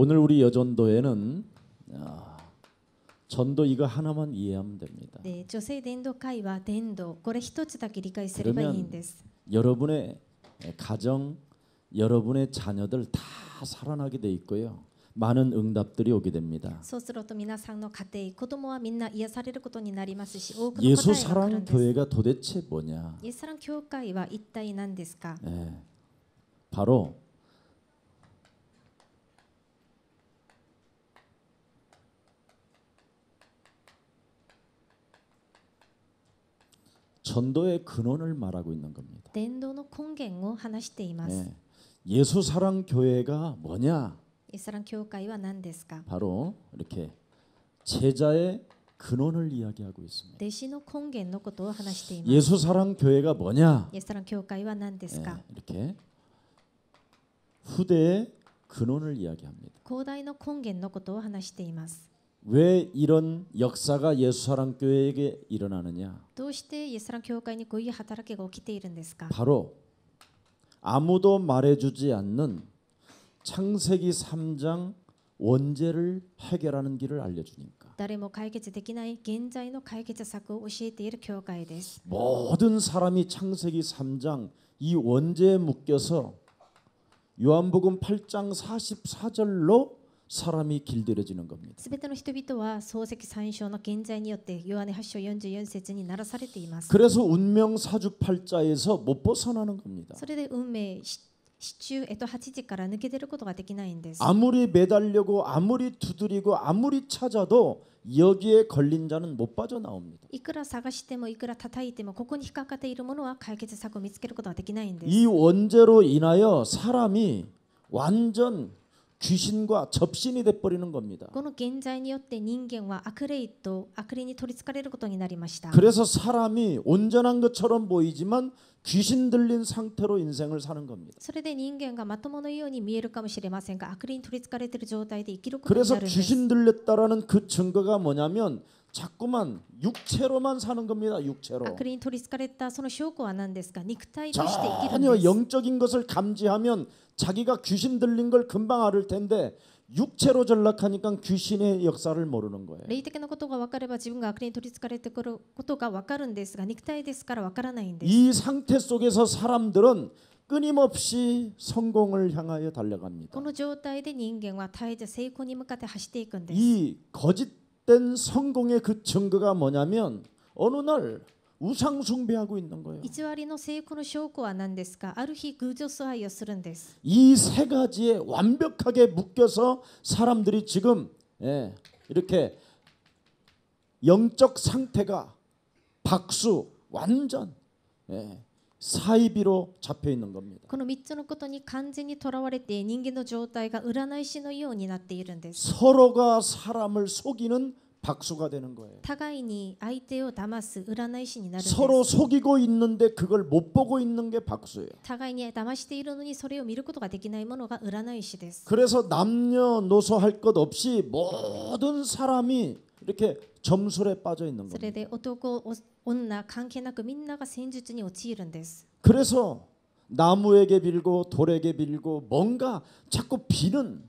오늘 우리 여전도에는 전도 이거 하나만 이해하면 됩니다. で、女性伝道会は伝道、これ一つだけ理解すればいいんです。 여러분의 가정, 여러분의 자녀들 다 살아나게 돼 있고요. 많은 응답들이 오게 됩니다. そうすると皆さんの家庭、子供はみんな癒されることになりますし、多くの答 예수 えが来る 사랑 んです。 교회가 도대체 뭐냐? イエスサラン教会は一体何ですか？ 바로 전도의 근원을 말하고 있는 겁니다. 伝道の根源を話しています。 예수 사랑 교회가 뭐냐? イエスサラン教会は何ですか？ 바로 이렇게 제자의 근원을 이야기하고 있습니다. 弟子の根源のことを話しています。 예수 사랑 교회가 뭐냐? イエスサラン教会は何ですか？ 이렇게 후대의 근원을 이야기합니다. 広大の根源のことを話しています。 왜 이런 역사가 예수 사랑 교회에게 일어나느냐? どうしてイエスサラン教会にこういう働きが起きているんですか？ 바로 아무도 말해주지 않는 창세기 3장 원죄를 해결하는 길을 알려주니까. 誰も解決できない現在の解決策を教えている教会です。 모든 사람이 창세기 3장 이 원죄에 묶여서 요한복음 8장 44절로 사람이 길들여지는 겁니다. すべての人々は創世記3章の現在によってヨハネ8章44節にならされています。 그래서 운명 사주팔자에서 못 벗어나는 겁니다. それで運命支柱8時から抜け出ることができないんです。 아무리 매달려고 아무리 두드리고 아무리 찾아도 여기에 걸린 자는 못 빠져나옵니다. いくら探してもいくら叩いてもここに引っかかっているものは解決策を見つけることができないんです。 이 원죄로 인하여 사람이 완전 귀신과 접신이 돼 버리는 겁니다. この現在によって人間は悪霊と悪霊に取りつかれることになりました。 그래서 사람이 온전한 것처럼 보이지만 귀신 들린 상태로 인생을 사는 겁니다. それで人間がまとものように見えるかもしれませんが悪霊に取りつかれている状態で生きることに 그래서 なるんです。 귀신 들렸다라는 그 증거가 뭐냐면 자꾸만 육체로만 사는 겁니다. 육체로. 悪霊に取りつかれたその証拠は何ですか？肉体として生きるん 전혀 です。 영적인 것을 감지하면 자기가 귀신 들린 걸 금방 알을 텐데 육체로 전락하니까 귀신의 역사를 모르는 거예요. 霊的なことが分かれば自分が悪霊に取りつかれてくることが分かるんですが肉体ですから分からないんです。 이 상태 속에서 사람들은 끊임없이 성공을 향하여 달려갑니다. この状態で人間は絶えず成功に向かって走っていくんです。 이 거짓된 성공의 그 증거가 뭐냐면 어느 날 우상 숭배하고 있는 거예요. 偽りの成功の証拠は何ですか？ある日偶像崇拝をするんです。 이 세 가지에 완벽하게 묶여서 사람들이 지금 이렇게 영적 상태가 박수 완전 사이비로 잡혀 있는 겁니다. この3つのことに完全にとらわれて人間の状態が占い師のようになっているんです。 서로가 사람을 속이는 박수가 되는 거예요. 互いに相手を騙す占い師になるんです。 서로 속이고 있는데 그걸 못 보고 있는 게 박수예요. 互いに騙しているのにそれを見ることができないものが占い師です。 그래서 남녀노소 할 것 없이 모든 사람이 이렇게 점술에 빠져 있는 それ 겁니다. で男、女関係なくみんなが戦術に陥るんです。 그래서 나무에게 빌고 돌에게 빌고 뭔가 자꾸 비는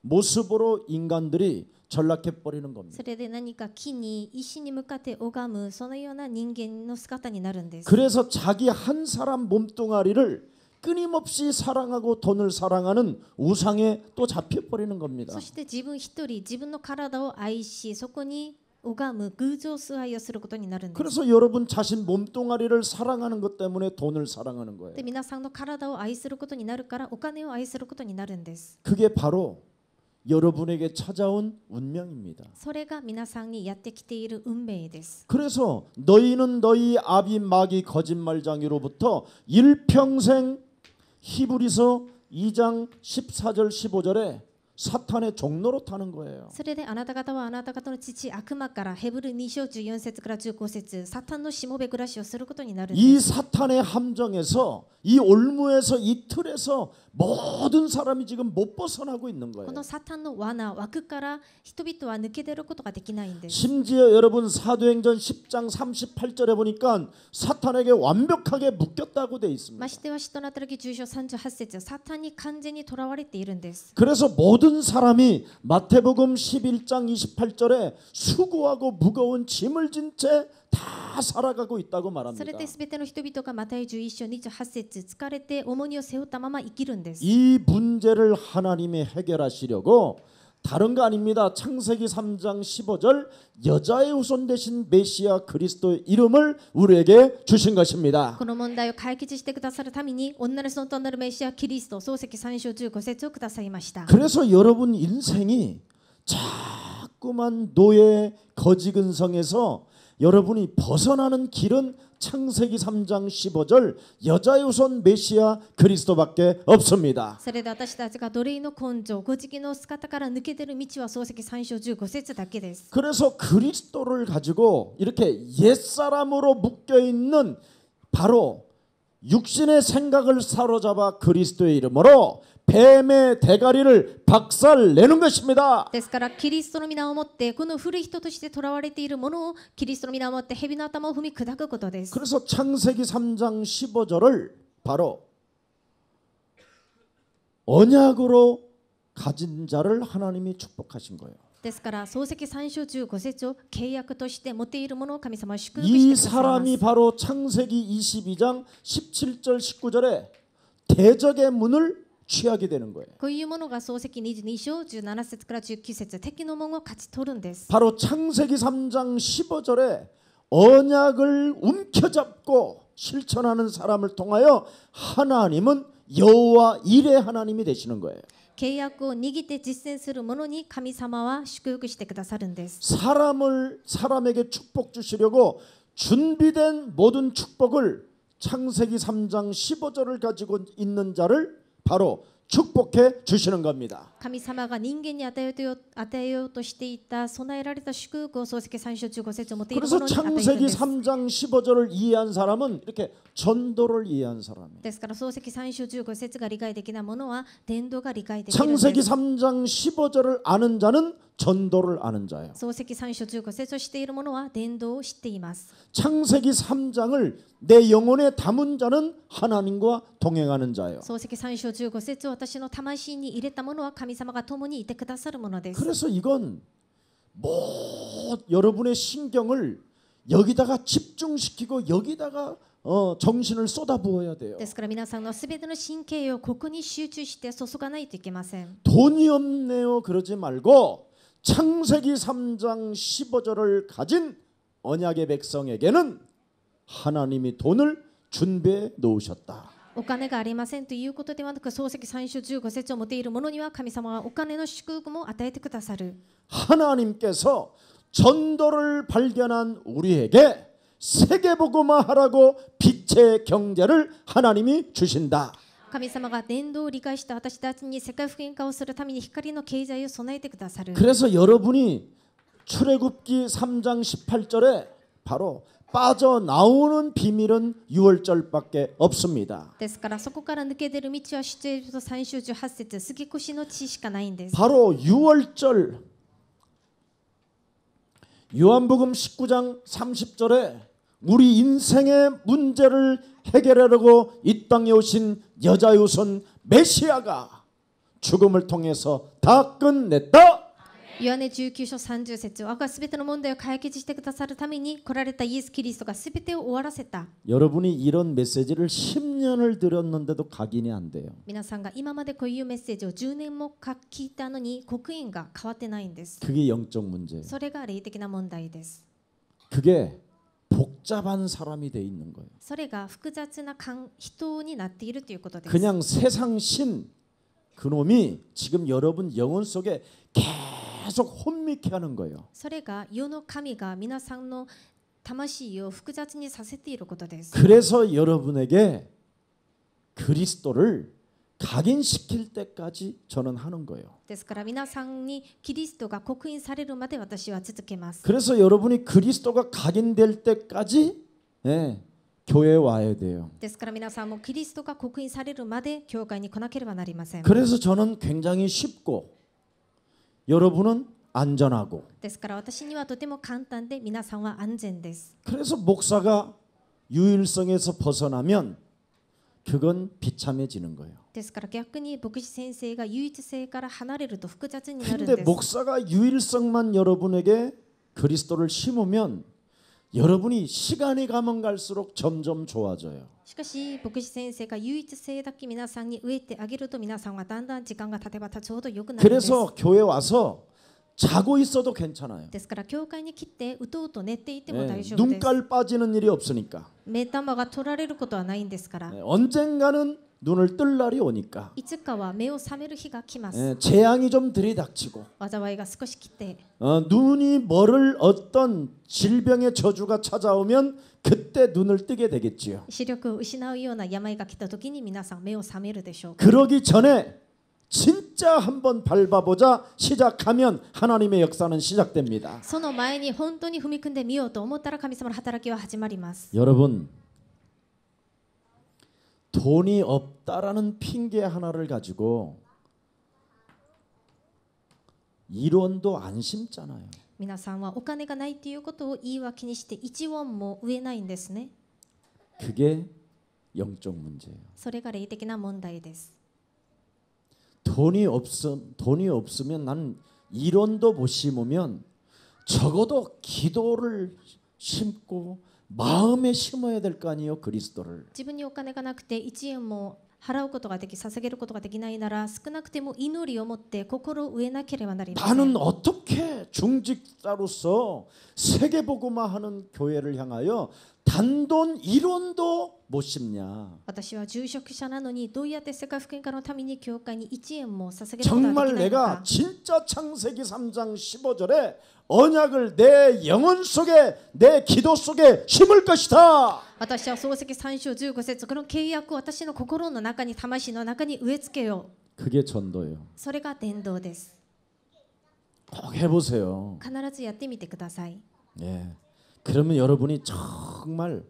모습으로 인간들이 전락해 버리는 겁니다. それで何か木に石に向かって拝むそのような人間の姿になるんです。 그래서 자기 한 사람 몸뚱아리를 끊임없이 사랑하고 돈을 사랑하는 우상에 또 잡혀 버리는 겁니다. そして自分一人自分の体を愛しそこに拝む偶像崇拝をすることになるんです。 그래서 여러분 자신 몸뚱아리를 사랑하는 것 때문에 돈을 사랑하는 거예요. で皆さんの体を愛することになるからお金を愛することになるんです。 그게 바로 여러분에게 찾아온 운명입니다. それが皆さんにやってきている運命です。 그래서 너희는 너희 아비 마귀 거짓말장이로부터 일평생 히브리서 2장 14절 15절에 사탄의 종로로 타는 거예요. それであなた方はあなた方の父悪魔からヘブル2章14節から15節サタンのしもべ暮らしをすることになるんです。 이 사탄의 함정에서 이 올무에서 이 틀에서 모든 사람이 지금 못 벗어나고 있는 こ 거예요. のサタンの罠枠から人々は抜け出ることができないんです。 심지어 여러분 사도행전 10장 38절에 보니까 사탄에게 완벽하게 묶였다고 돼 있습니다. ましては使徒の働き10章38節サタンに完全にとらわれているんです。 그래서 모든 모든 사람이 마태복음 11장 28절에 수고하고 무거운 짐을 진 채 다 살아가고 있다고 そ 말합니다. れで全ての人々がマタイ11章28節疲れて重荷を背負ったまま生きるんです。 이 문제를 하나님이 해결하시려고 다른 거 아닙니다. 창세기 3장 15절 여자의 후손 대신 메시아 그리스도의 이름을 우리에게 주신 것입니다. この問題を解決してくださるために女の子となるメシアキリスト漱石3章15節をくださいました。 그래서 여러분 인생이 자꾸만 노예 거지근성에서 여러분이 벗어나는 길은 창세기 3장 15절 여자의 후손 메시아 그리스도밖에 없습니다. それで私たちが奴隷の根性、ご自の姿から抜け出る道は漱石3章15節だけです。 그래서 그리스도를 가지고 이렇게 옛사람으로 묶여 있는 바로 육신의 생각을 사로잡아 그리스도의 이름으로 뱀의 대가리를 박살내는 것입니다. ですからキリストの皆をもってこの古い人として囚われているものをキリストの皆をもって蛇の頭を踏み砕くことです。 그래서 창세기 3장 15절을 바로 언약으로 가진 자를 하나님이 축복하신 거예요. ですから漱石3章15節を契約として持っているものを神様は祝福 이 してくださいま 사람이 す。 바로 창세기 22장 17절 19절에 대적의 문을 취하게 되는 거예요. こういうものが漱石22章17節から19節敵の門を勝ち取るんです。 바로 창세기 3장 15절에 언약을 움켜잡고 실천하는 사람을 통하여 하나님은 여호와 일의 하나님이 되시는 거예요. 契約を握って実践する者に神様は祝福してくださるんです。 사람에게 축복 주시려고 준비된 모든 축복을 창세기 3장 15절을 가지고 있는 자를 바로 축복해 주시는 겁니다. 神様が人間に与えようとしていた備えられた祝福を漱石3章15節を持っている 그래서 者に与えるん 창세기 です。 3장 15절을 이해한 사람은 이렇게 전도를 이해한 사람이에요. ですから漱石3章15節が理解できない者は伝道が理解できるんです。 창세기 3장 15절을 아는 자는 전도를 아는 자예요. 漱石3章15節を知っている者は伝道を知っています。 창세기 3장을 내 영혼에 담은 자는 하나님과 동행하는 자예요. 漱石3章15節を私の魂に入れた者は神様が共にいてくださるものです。 그래서 이건 여러분의 신경을 여기다가 집중시키고 여기다가 정신을 쏟아부어야 돼요. ですから皆さんのすべての神経をここに集中して注がないといけません。 돈이 없네요 그러지 말고 창세기 3장 15절을 가진 언약의 백성에게는 하나님이 돈을 준비해 놓으셨다. お金がありませんということではなく、漱石3章15節を持っている者には神様はお金の祝福も与えてくださる。 하나님께서 전도를 발견한 우리에게 세계복음화하라고 빛의 경제를 하나님이 주신다. 神様が伝道を理解した私たちに世界福音化をするために光の経済を備えてくださる。 그래서 여러분이 출애굽기 3장 18절에 바로 빠져나오는 비밀은 유월절밖에 없습니다. ですからそこから抜け出る道は出エジプト3章18節杉越の地しかないんです。 바로 유월절 요한복음 19장 30절에 우리 인생의 문제를 해결하려고 이 땅에 오신 여자의 후손 메시아가 죽음을 통해서 다 끝냈다. ヨハネ19章30節我がすべての問題を解決してくださるために来られたイエス・キリストがすべてを終わらせた。 여러분이 이런 메시지를 10년을 들었는데도 각인이 안 돼요. 皆さんが今までこういうメッセージを10年も聞いたのに刻印が変わってないんです。 그게 영적 문제예요. それが霊的な問題です。 그게 복잡한 사람이 돼 있는 거예요. それが複雑な人になっているということです。 그냥 세상 신 그놈이 지금 여러분 영혼 속에 계속 혼미케 하는 거예요. それが世の神が皆さんの魂を複雑にさせていることです。 그래서 여러분에게 그리스도를 각인시킬 때까지 저는 하는 거예요. ですから皆さんにキリストが刻印されるまで私は続けます。 그래서 여러분이 그리스도가 각인될 때까지 교회에 와야 돼요. ですから皆さんもキリストが刻印されるまで教会に来なければなりません。 그래서 저는 굉장히 쉽고 여러분은 안전하고 ですから私にはとても簡単で皆さんは安全です。 그래서 목사가 유일성에서 벗어나면 그건 비참해지는 거예요. ですから逆に牧師先生が唯一性から離れると複雑になるん 근데 です。 목사가 유일성만 여러분에게 그리스도를 심으면 여러분이 시간이 가면 갈수록 점점 좋아져요. しかし牧師先生が唯一性だけ皆さんに植えてあげると皆さんはだんだん時間が経てば経つほど良くなるんです。 그래서 교회 와서 자고 있어도 괜찮아요. ですから教会に来てうとうと寝ていても 예, 大丈夫です。 눈깔 빠지는 일이 없으니까. 目玉が取られることはないんですから、 예, 언젠가는 눈을 뜰 날이 오니까. いつかは目を覚める日が来ます。 예, 재앙이 좀 들이닥치고 災いが少し来て、 눈이 멀을 어떤 질병의 저주가 찾아오면 그때 눈을 뜨게 되겠지요. 視力を失うような病が来た時に皆さん目を覚めるでしょう。 그러기 전에 진짜 한번 밟아보자 시작하면 하나님의 역사는 시작됩니다. その前に本当に踏み込んでみようと思ったら神様の働きは始まります。 여러분 돈이 없다라는 핑계 하나를 가지고 이론도 안 심잖아요. 皆さんはお金がないということを言い訳にして一ウォンも植えないんですね。 그게 영적 문제예요. それが霊的な問題です。 돈이 없으면 난 이론도 못 심으면 적어도 기도를 심고 마음에 심어야 될 거 아니에요, 그리스도를. 自分にお金がなくて1円も払うことができ捧げることができないなら少なくても祈りを持って心を植えなければなりません。 나는 어떻게 중직자로서 세계복음화하는 교회를 향하여 단돈 1원도 못 심냐. 私は住職者なのにどうやって世界福音化のために教会に1円も捧げることが 정말 できないの 내가 か。 진짜 창세기 3장 15절에 언약을 내 영혼 속에 내 기도 속에 심을 것이다. 私は創世記3章15節この契約を私の心の中に魂の中に植え付けよう。 그게 전도예요. それが伝道です。 꼭 해보세요. 必ずやってみてください。 예. 그러면 여러분이 정말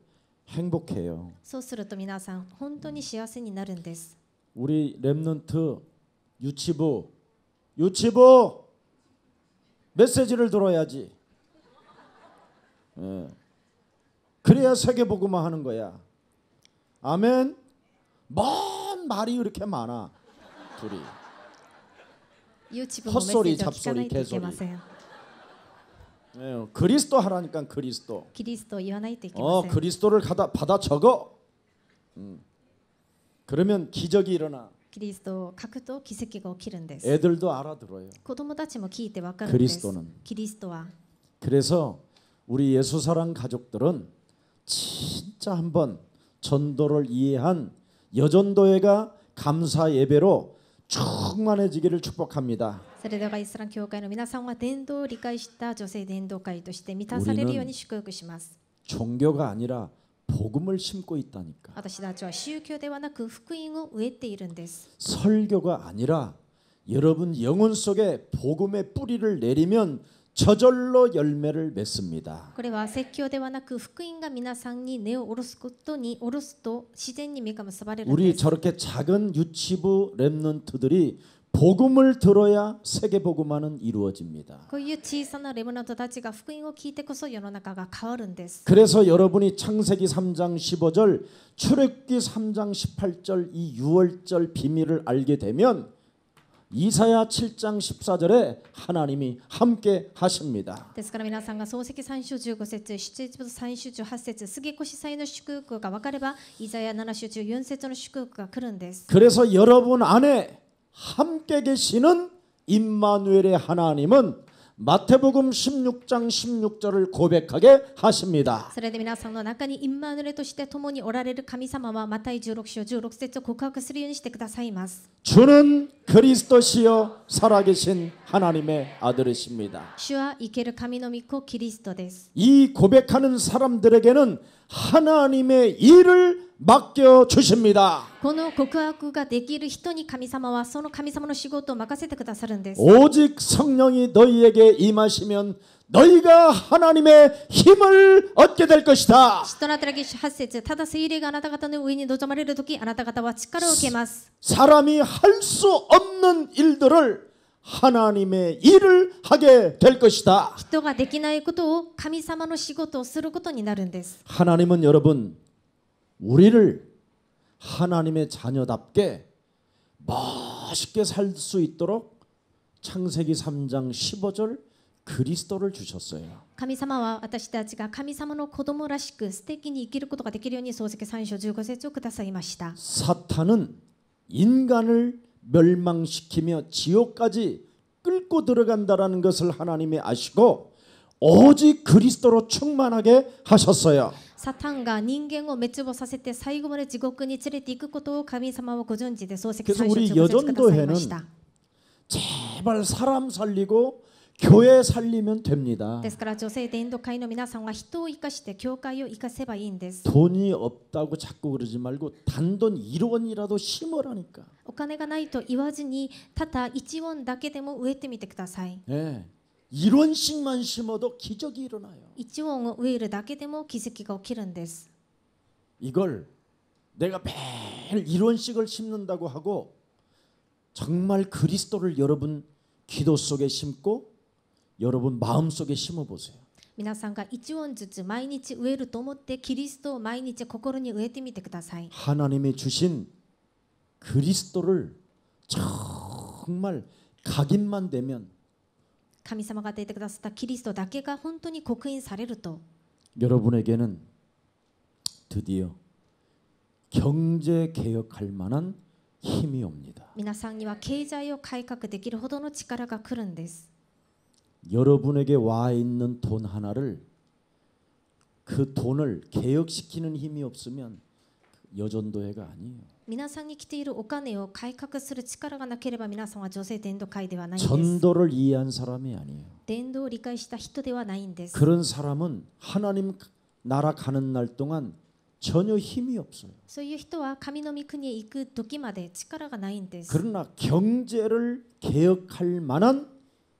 행복해요. そうすると皆さん本当に幸せになるんです。 우리 렘넌트 유치부 메시지를 들어야지. 예. 그래야 세계복음화 하는 거야. 아멘. 뭔 말이 이렇게 많아. 둘이. YouTube のメッセージを聞かないといけません。 예. 그리스도 하라니까 그리스도. キリストを言わないといけません。 그리스도를 받아 적어. 그러면 기적이 일어나. キリストを書くと奇跡が起きるんです。 애들도 알아들어요. 子供たちも聞いてわかるんです。 그리스도는 キリストは 그래서 우리 예수사랑 가족들은 진짜 한번 전도를 이해한 여전도회가 감사 예배로 충만해지기를 축복합니다. それではイスラム教会の皆さんは伝道を理解した女性伝道会として満たされるように祝福します。 종교가 아니라 복음을 심고 있다니까. 私たちは宗教ではなく福音を植えているんです。 설교가 아니라 여러분 영혼 속에 복음의 뿌리를 내리면 저절로 열매를 맺습니다. これは説教ではなく福音が皆さんに根を下ろすことに下ろすと自然に実が結ばれるん 우리 です。 저렇게 작은 유치부 렘넌트들이 복음을 들어야 세계복음화는 이루어집니다. こういう小さなレムナントたちが福音を聞いてこそ世の中が変わるんです。 그래서 여러분이 창세기 3장 15절, 출애굽기 3장 18절 이 6월절 비밀을 알게 되면 이사야 7장 14절에 하나님이 함께 하십니다. ですから皆さんが創世記3章15節出エジプト3章18節杉越祭の祝福が分かればイザヤ7章14節の祝福が来るんです。 그래서 여러분 안에 함께 계시는 임마누엘의 하나님은 마태복음 16장 16절을 고백하게 하십니다. それで皆さんの中にインマヌエルとして共におられる神様はマタイ16章16節を告白するようにしてくださいます。 주는 그리스도시요 살아계신 하나님의 아들이십니다. 主は生ける神の御子キリストです。 이 고백하는 사람들에게는 하나님의 일을 맡겨 주십니다. この告白ができる人に神様はその神様の仕事を任せてくださるんです。 오직 성령이 너희에게 임하시면 너희가 하나님의 힘을 얻게 될 것이다. 使徒の働き8節ただ聖霊があなた方の上に臨まれるときあなた方は力を受けます。 사람이 할 수 없는 일들을 하나님의 일을 하게 될 것이다. 人ができないことを神様の仕事をすることになるんです。 하나님은 여러분 우리를 하나님의 자녀답게 멋있게 살 수 있도록 창세기 3장 15절 그리스도를 주셨어요. 神様は私たちが神様の子供らしく素敵に生きることができるように創世記3章15節をくださいました。 사탄은 인간을 멸망시키며 지옥까지 끌고 들어간다라는 것을 하나님이 아시고 오직 그리스도로 충만하게 하셨어요. サタンが人間を滅亡させて最後まで地獄に連れて行くことを神様はご存知で創世記3章15節くださいました。 제발 사람 살리고 교회 살리면 됩니다. ですから女性伝道会の皆さんは人を生かして教会を生かせばいいんです。 돈이 없다고 자꾸 그러지 말고 단돈 1원이라도 심으라니까. お金がないと言わずにただ1ウォンだけでも植えてみてください。 예, 1원씩만 심어도 기적이 일어나요. 1ウォンを植えるだけでも奇跡が起きるんです。 이걸 내가 매일 1원씩을 심는다고 하고 정말 그리스도를 여러분 기도 속에 심고 여러분 마음 속에 심어 보세요. 皆さんが1ウォンずつ毎日植えると思ってキリストを毎日心に植えてみてください。 하나님이 주신 그리스도를 정말 각인만 되면 神様が与えてくださったキリストだけが本当に刻印されると 여러분에게는 드디어 경제 개혁할 만한 힘이 옵니다. 皆さんには経済を改革できるほどの力が来るんです。 여러분에게 와 있는 돈 하나를 그 돈을 개혁시키는 힘이 없으면 여전도회가 아니에요. 皆さんに来ているお金を改革する力がなければ皆さんは女性伝道会ではないんです。 전도를 이해한 사람이 아니에요. 伝道を理解した人ではないんです。 그런 사람은 하나님 나라 가는 날 동안 전혀 힘이 없어요. そういう人は神の御国へ行く時まで力がないんです。 그러나 경제를 개혁할 만한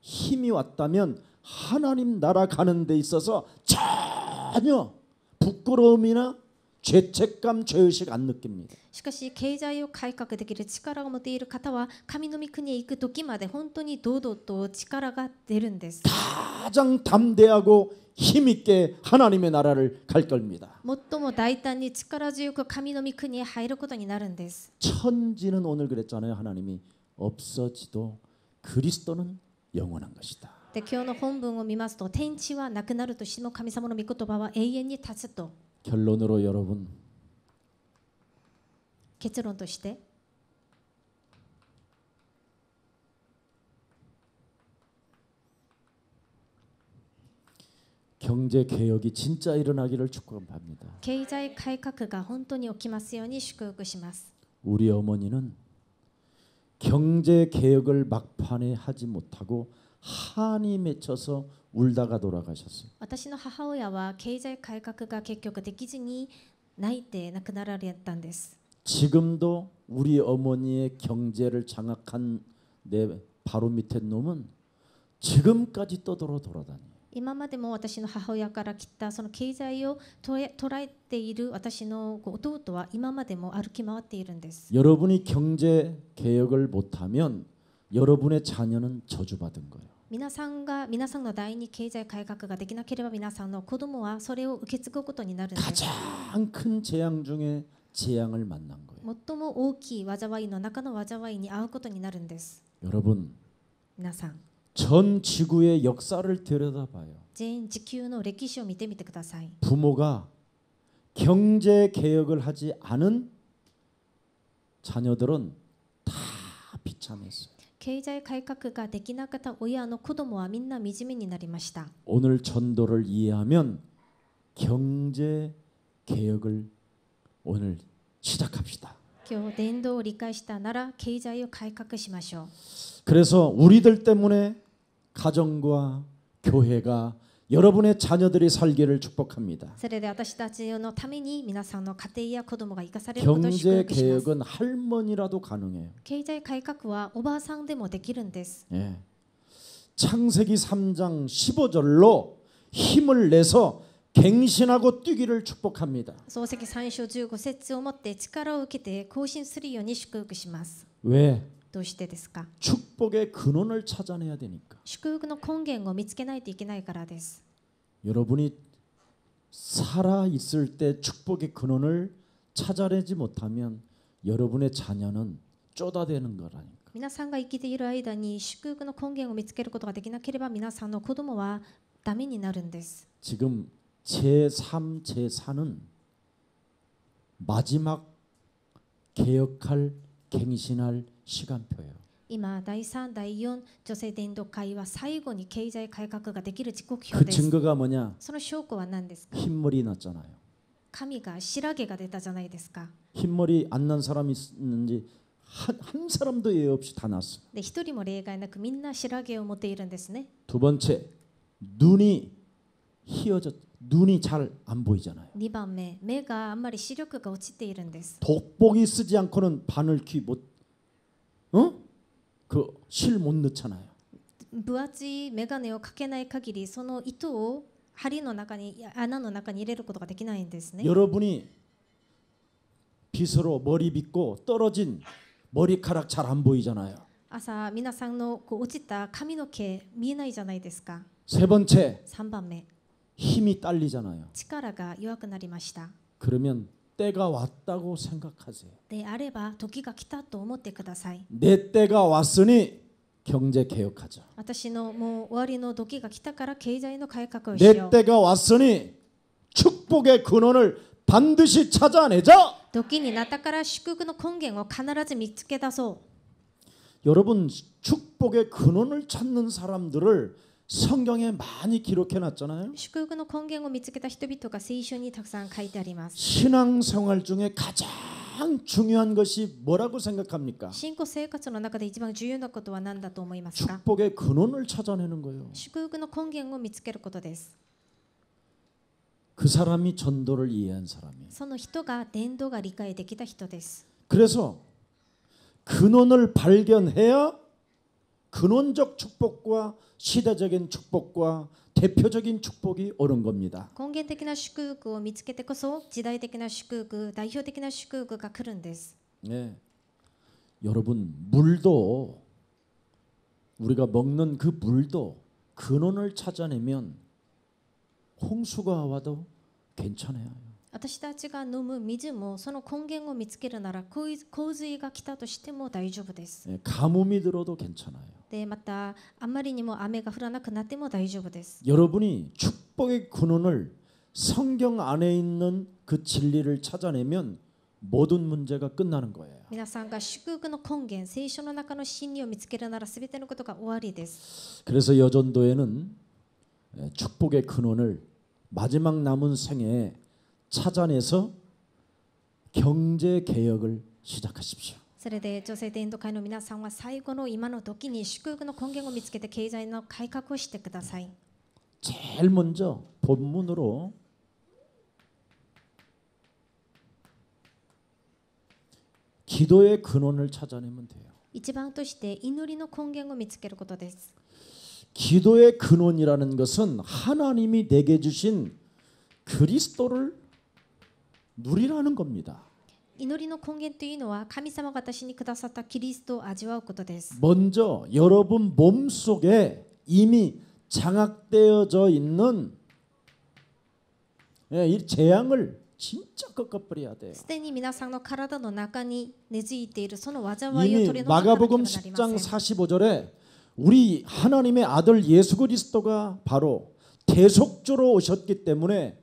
힘이 왔다면 하나님 나라 가는 데 있어서 전혀 부끄러움이나 죄책감, 죄의식 안 느낍니다. しかし経済を改革できる力を持っている方は神の御国へ行く時まで本当に堂々と力が出るんです。 가장 담대하고 힘 있게 하나님의 나라를 갈 겁니다. 最も大胆に力強く神の御国へ入ることになるんです。 천지는 오늘 그랬잖아요. 하나님이 없어지도 그리스도는 영원한 것이다. で今日の本文を見ますと天地はなくなるとしても神様の御言葉は永遠に立つと 결론으로 여러분 結論として 경제 개혁이 진짜 일어나기를 축복합니다. 経済改革が本当に起きますように祝福します。 우리 어머니는 경제 개혁을 막판에 하지 못하고 한이 맺혀서 울다가 돌아가셨어요. 私の母親は経済改革が結局できずに泣いて亡くなられたんです。 지금도 우리 어머니의 경제를 장악한 내 바로 밑에 놈은 지금까지 떠돌아다녀요. 今までも私の母親から来たその経済を捉えている私の弟は今までも歩き回っているんです。 여러분이 경제 개혁을 못하면 여러분의 자녀는 저주받은 거예요. 皆さんの第二経済改革ができなければ皆さんの子供はそれを受け継ぐことになるんです。 가장 큰 재앙 중에 재앙을 만난 거예요. 最も大きい災いの中の災いに遭うことになるんです。 여러분, 皆さん、 전 지구의 역사를 들여다봐요. 全地球の歴史を見てみてください。 부모가 경제 개혁을 하지 않은 자녀들은 다 비참했어요. 経済改革ができなかった親の子供はみんな惨めになりました。 오늘 전도를 이해하면 경제 개혁을 오늘 시작합시다. 今日伝道を理解したなら経済を改革しましょう。 그래서 우리들 때문에 가정과 교회가 여러분의 자녀들이 살기를 축복합니다. それで私たちのために皆さんの家庭や子供が生かされることを祝 경제 福します。 개혁은 할머니라도 가능해요. 経済改革はおばあさんでもできるんです。 예. 창세기 3장 15절로 힘을 내서 갱신하고 뛰기를 축복합니다. 創世記3章15節をもって力を受けて更新するように祝福します。 왜? どうしてですか？ 축복의 근원을 찾아내야 되니까. 祝福の根源を見つけないといけないからです。 여러분이 살아 있을 때 축복의 근원을 찾아내지 못하면 여러분의 자녀는 쪼다대는 거라니까. 皆さんが生きている間に祝福の根源を見つけることができなければ皆さんの子供はダメになるんです。 지금 제3, 제4는 마지막 개혁할 갱신할 시간표예요. 今第3、第4女性伝道会は最後に経済改革ができる時刻 그 表です。 증거가 뭐냐? その証拠は何ですか？ 흰머리 났잖아요. 神が白毛が出たじゃないですか。 흰머리 안 난 사람이 있는지 한 사람도 예외 없이 다 났어. で一人も例外なくみんな白毛を持っているんですね。 두 번째, 눈이 희어졌. 눈이 잘 안 보이잖아요. 2番目、目があんまり視力が落ちているんです。 돋보기 쓰지 않고는 바늘귀 못, 어? 그 실 못 넣잖아요. 分厚い眼鏡をかけない限りその糸を針の中に穴の中に入れることができないんですね。 여러분이 빗으로 머리 빗고 떨어진 머리카락 잘 안 보이잖아요. 朝皆さんのこう落ちた髪の毛見えないじゃないですか。 세 번째, 3番目、 힘이 딸리잖아요. 力が弱くなりました。 그러면 때가 왔다고 생각하세요. であれば時が来たと思ってください。 내 때가 왔으니 경제 개혁하자. 私のもう終わりの時が来たから経済の改革をしよ 내 う。 때가 왔으니 축복의 근원을 반드시 찾아내자. 時になったから祝福の根源を必ず見つけ出そう。 여러분 축복의 근원을 찾는 사람들을 성경에 많이 기록해 놨잖아요. 祝福の根源を見つけた人々が聖書にたくさん書いてあります。 신앙생활 중에 가장 중요한 것이 뭐라고 생각합니까? 信仰生活の中で一番重要なことは何だと思いますか？ 축복의 근원을 찾아내는 거예요. 祝福の根源を見つけることです。 그 사람이 전도를 이해한 사람이에요. その人が伝道が理解できた人です。 그래서 근원을 발견해야 근원적 축복과 시대적인 축복과 대표적인 축복이 오는 겁니다. 根源的な祝福を見つけてこそ時代的な祝福、代表的な祝福が来るんです。 네. 여러분 물도 우리가 먹는 그 물도 근원을 찾아내면 홍수가 와도 괜찮아요. 私たちが飲む水もその根源を見つけるなら洪水が来たとしても大丈夫です。 네, 가뭄이 들어도 괜찮아요. でまたあまりにも雨が降らなくなっても大丈夫です。 여러분이 축복의 근원을 성경 안에 있는 그 진리를 찾아내면 모든 문제가 끝나는 거예요. 皆さんが祝福の根源、聖書の中の真理を見つけるなら全てのことが終わりです。 그래서 여전도에는 축복의 근원을 마지막 남은 생애에 찾아내서 경제 개혁을 시작하십시오. それで女性伝道会の皆さんは最後の今の時に祝福の根源を見つけて経済の改革をしてください。 제일 먼저 본문으로 기도의 근원을 찾아내면 돼요. 一番として祈りの根源を見つけることです。 기도의 근원이라는 것은 하나님이 내게 주신 그리스도를 누리라는 겁니다. 祈りの根源というのは神様が私にくださったキリストを味わうことです。 먼저 여러분 몸속에 이미 장악되어져 있는 이 재앙을 진짜 꺾어버려야 돼요. すでに皆さんの体の中に根付いているその災いを 이미 取り除かなければな 마가복음 りま 10장 せん。 45절에 우리 하나님의 아들 예수 그리스도가 바로 대속주로 오셨기 때문에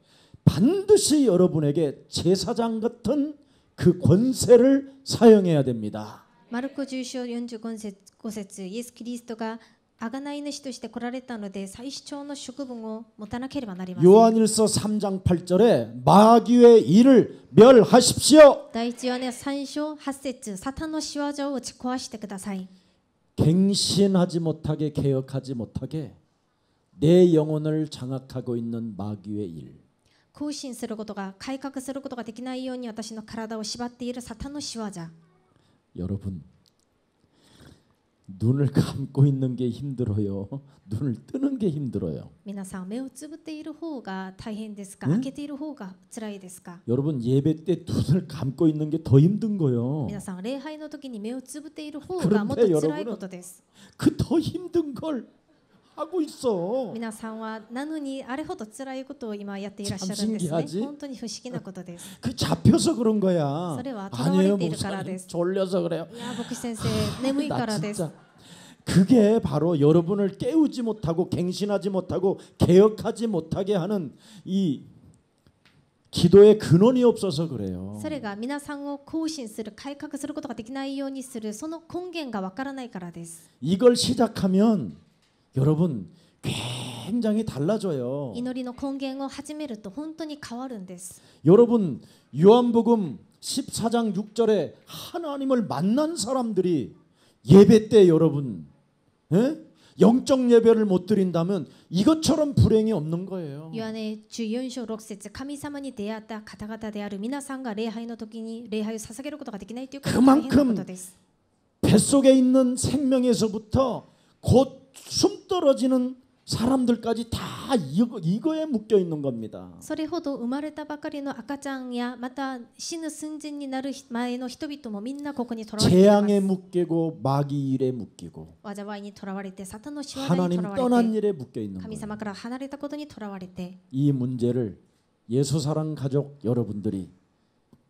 반드시 여러분에게 제사장 같은 그 권세를 사용해야 됩니다. マルコ10章45節、イエス・キリストが贖い主として来られたので最主張の職分を持たなければなりません。 요한일서 3장 8절에 마귀의 일을 멸하십시오. 第一ヨハネ3章8節、サタンの仕業を打ち壊してください。 갱신하지 못하게 개혁하지 못하게 내 영혼을 장악하고 있는 마귀의 일. 更新することが改革することができないように私の体を縛っているサタンの仕業。 여러분 눈을 감고 있는 게 힘들어요. 눈을 뜨는 게 힘들어요. 皆さん目をつぶっている方が大変ですか、ん開けている方が辛いですか？ 여러분 예배 때 눈을 감고 있는 게 더 힘든 거요. 皆さん礼拝の時に目をつぶっている方 그런데 がもっと辛いことです。 그 더 힘든 걸 하고 있어. 皆さんはなのにあれほど辛いことを今やっていらっしゃるん 참 です 신기하지? ね。本当に不思議なことです。 그 잡혀서 그런 거야. それは 아니에요 囚われているから 목사님 です。 졸려서 그래요. いや牧師先生眠いか 나 らです。 진짜 그게 바로 여러분을 깨우지 못하고 갱신하지 못하고 개혁하지 못하게 하는 이 기도의 근원이 없어서 그래요. それが皆さんを更新する改革することができないようにするその根源がわからないからです。 이걸 시작하면 여러분 굉장히 달라져요. 祈りの根源を始めると本当に変わるんです。 여러분 요한복음 14장 6절에 하나님을 만난 사람들이 예배 때 여러분 영적 예배를 못 드린다면 이것처럼 불행이 없는 거예요. ヨハネ14章6節神様に出会った方々である皆さんが礼拝の時に礼拝を捧げることができないということは大変なことです。 뱃속에 있는 생명에서부터 곧 숨 떨어지는 사람들까지 다 이거에 묶여 있는 겁니다. それほど生まれたばかりの赤ちゃんやまた死ぬ寸前になる前の人々もみんなここにとらわれています。 재앙에 묶이고 마귀 일에 묶이고 災いにとらわれてサタンの仕業に 하나님 とらわ 떠난 れて 일에 묶여 있는 神 거예요. 様から離れたことにとらわれて 이 문제를 예수사랑 가족 여러분들이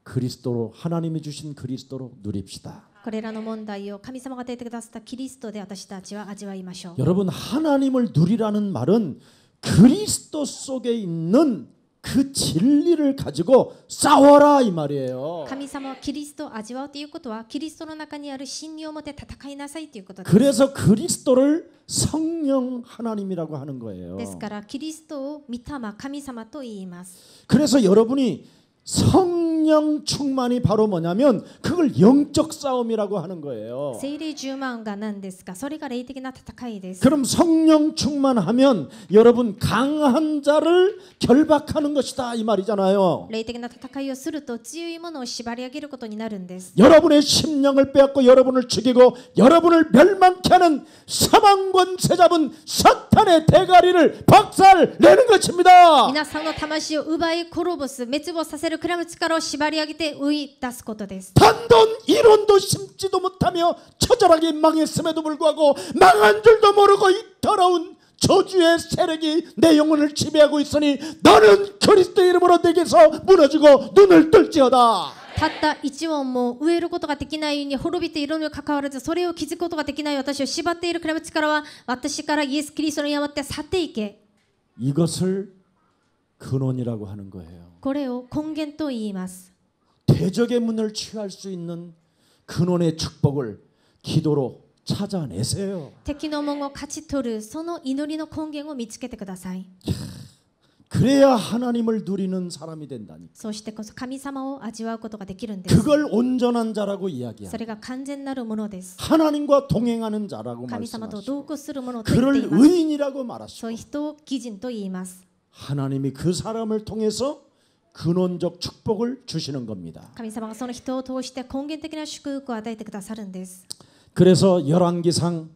그리스도로 하나님이 주신 그리스도로 누립시다. これらの問題を神様が与えてくださったキリストで私たちは味わいましょう。 여러분 하나님을 누리라는 말은 그리스도 속에 있는 그 진리를 가지고 싸워라 이 말이에요. 神様はキリストを味わうということはキリストの中にある真理をもって戦いなさいということです。 그래서 그리스도를 성령 하나님이라고 하는 거예요. ですからキリストを御霊神様と言います。 그래서 여러분이 성령 충만이 바로 뭐냐면 그걸 영적 싸움이라고 하는 거예요. 聖霊10万が何ですか。それが霊的な戦いです。 그럼 성령 충만하면 여러분 강한 자를 결박하는 것이다 이 말이잖아요. 霊的な戦いをすると強いものを縛り上げることになるんです。 여러분의 심령을 빼앗고 여러분을 죽이고 여러분을 멸망케 하는 사망권 세잡은 사탄의 대가리를 박살내는 것입니다. 皆さんの魂を奪い滅ぼす滅亡させるくらいの力を縛り上げて追い出すことです。 단돈 1원도 심지도 못하며 처절하게 망했음에도 불구하고 망한 줄도 모르고 이 더러운 저주의 세력이 내 영혼을 지배하고 있으니 너는 그리스도 이름으로 내게서 무너지고 눈을 뜰지어다. たった一音も植えることができないように滅びているにもかかわらずそれを気づくことができない私を縛っているくらいの力は私からイエス・キリストによって去っていけ。 이것을 근원이라고 하는 거예요. これを根源と言います。 대적의 문을 취할 수 있는 근원의 축복을 기도로 찾아내세요. 敵の門を勝ち取るその祈りの根源を見つけてください。 그래야 하나님을 누리는 사람이 된다니. そしてこそ神様を味わうことができるんです。 그걸 온전한 자라고 そ 이야기합니다. れが完全なるものです。 하나님과 동행하는 자라고 神様と 말씀하시고 同行するものと言って 그를 います。 의인이라고 そう 말하시고 いう人を義人と言います。 하나님이 그 사람을 통해서 근원적 축복을 주시는 겁니다. 神様がその人を通して根源的な祝福を与えてくださるんです。 그래서 열왕기상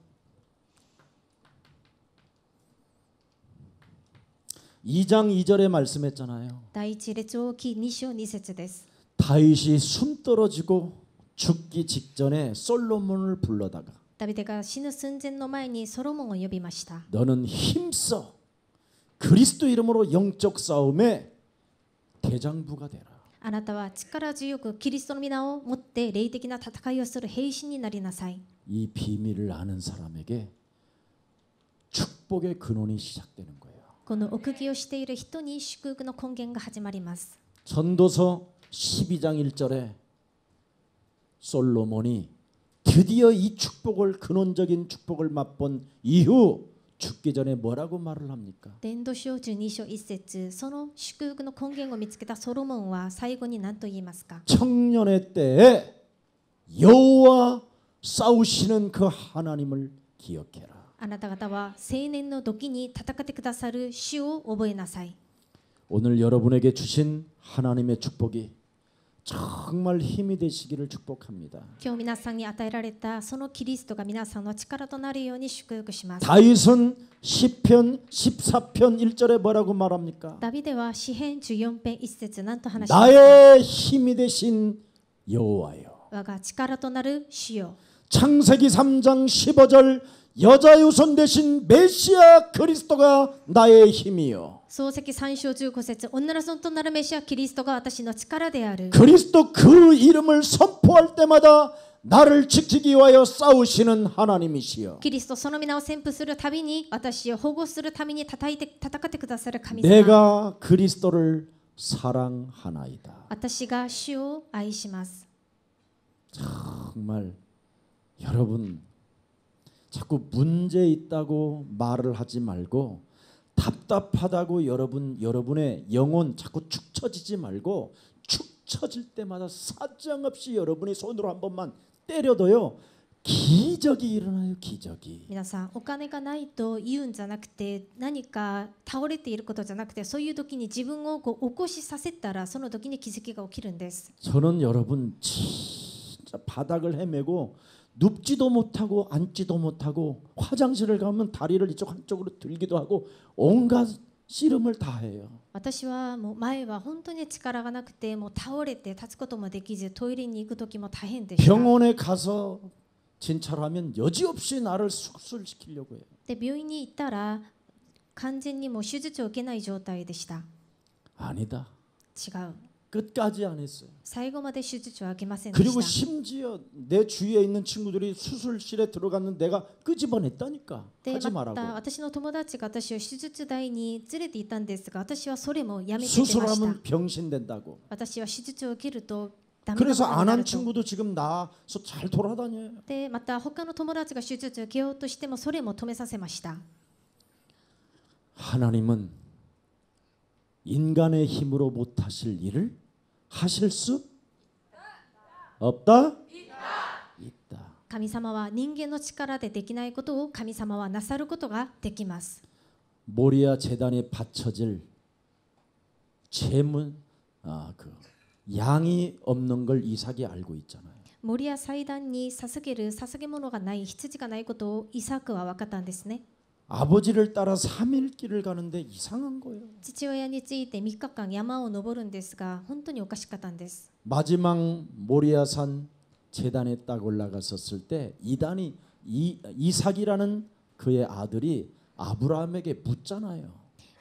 2장 2절에 말씀했잖아요. 第一列王記2章2節です。 다윗이 숨 떨어지고 죽기 직전에 솔로몬을 불러다가 ダビデが死ぬ寸前の前にソロモンを呼びました。 너는 힘써 그리스도 이름으로 영적 싸움의 대장부가 되라. あなたは力強くキリストの皆を持って霊的な戦いをする兵士になりなさい。 이 비밀을 아는 사람에게 축복의 근원이 시작되는 거예요. この奥義をしている人に祝福の根源が始まります。 전도서 12장 1절에 솔로몬이 드디어 이 축복을 근원적인 축복을 맛본 이후 죽기 전에 뭐라고 말을 합니까? 伝道書12章1節その祝福の根源を見つけたソロモンは最後に何と言いますか。 청년의 때에 여호와 싸우시는 그 하나님을 기억해라. あなた方は青年の時に戦ってくださる主を覚えなさい。 오늘 여러분에게 주신 하나님의 축복이 정말 힘이 되시기를 축복합니다. 今日皆さんに与えられたそのキリストが皆さんの力となるように祝福します。 다윗은 시편 14편 1절에 뭐라고 말합니까? ダビデは詩編14編1節何と話しますか。 나의 힘이 되신 여호와여. 我が力となる主よ。 창세기 3장 15절 여자의 후손 대신 메시아 그리스도가 나의 힘이요. 創世記3章15節女の子となるメシアキリストが私の力である。 그리스도 그 이름을 선포할 때마다 나를 지키기 위하여 싸우시는 하나님이시여. キリストその皆を宣布するたびに私を保護するために戦ってくださる神様。 내가 그리스도를 사랑하나이다. 私が主を愛します。 정말 여러분 자꾸 문제 있다고 말을 하지 말고 답답하다고 여러분의 영혼 자꾸 축 처지지 말고 축 처질 때마다 사정없이 여러분이 손으로 한 번만 때려도요 기적이 일어나요. 기적이. 皆さんお金がないと言うんじゃなくて何か倒れていることじゃなくてそういう時に自分を起こしさせたらその時に気づきが起きるんです。 저는 여러분 진짜 바닥을 헤매고 눕지도 못하고 앉지도 못하고 화장실을 가면 다리를 이쪽 한쪽으로 들기도 하고 온갖 씨름을 다 해요. 私はもう前は本当に力がなくてもう倒れて立つこともできずトイレに行く時も大変でした。 병원에 가서 진찰하면 여지없이 나를 수술시키려고 해요. で病院に行ったら完全にもう手術を受けない状態でした。 아니다. 違う。 끝까지 안 했어요. 最後まで手術は受けませんで 그리고 した。 심지어 내 주위에 있는 친구들이 수술실에 들어갔는 내가 끄집어냈다니까. で 하지 また 말라고. 私の友達が私を手術台に連れて行ったんですが私はそれもやめて出ました。 수술하면 병신된다고. 私は手術を受けるとダメな 그래서 ことに 안 な 한 ると。 친구도 지금 나와서 잘 돌아다녀요. でまた他の友達が手術を受けようとしてもそれも止めさせました。 하나님은 인간의 힘으로 못하실 일을 하실 수 없다? 있다. 神様は人間の力でできないことを神様はなさることができます。 모리아 제단에 바쳐질 제문 양이 없는 걸 이삭이 알고 있잖아요. モリア祭壇に捧げる捧げ物がない羊がないことをイサクは分かったんですね。 아버지를 따라 3일 길을 가는데 이상한 거예요. 父親について3日間山を登るんですが本当におかしかったんです。 마지막 모리아산 제단에 딱 올라갔었을 때 이삭이라는 그의 아들이 아브라함에게 묻잖아요.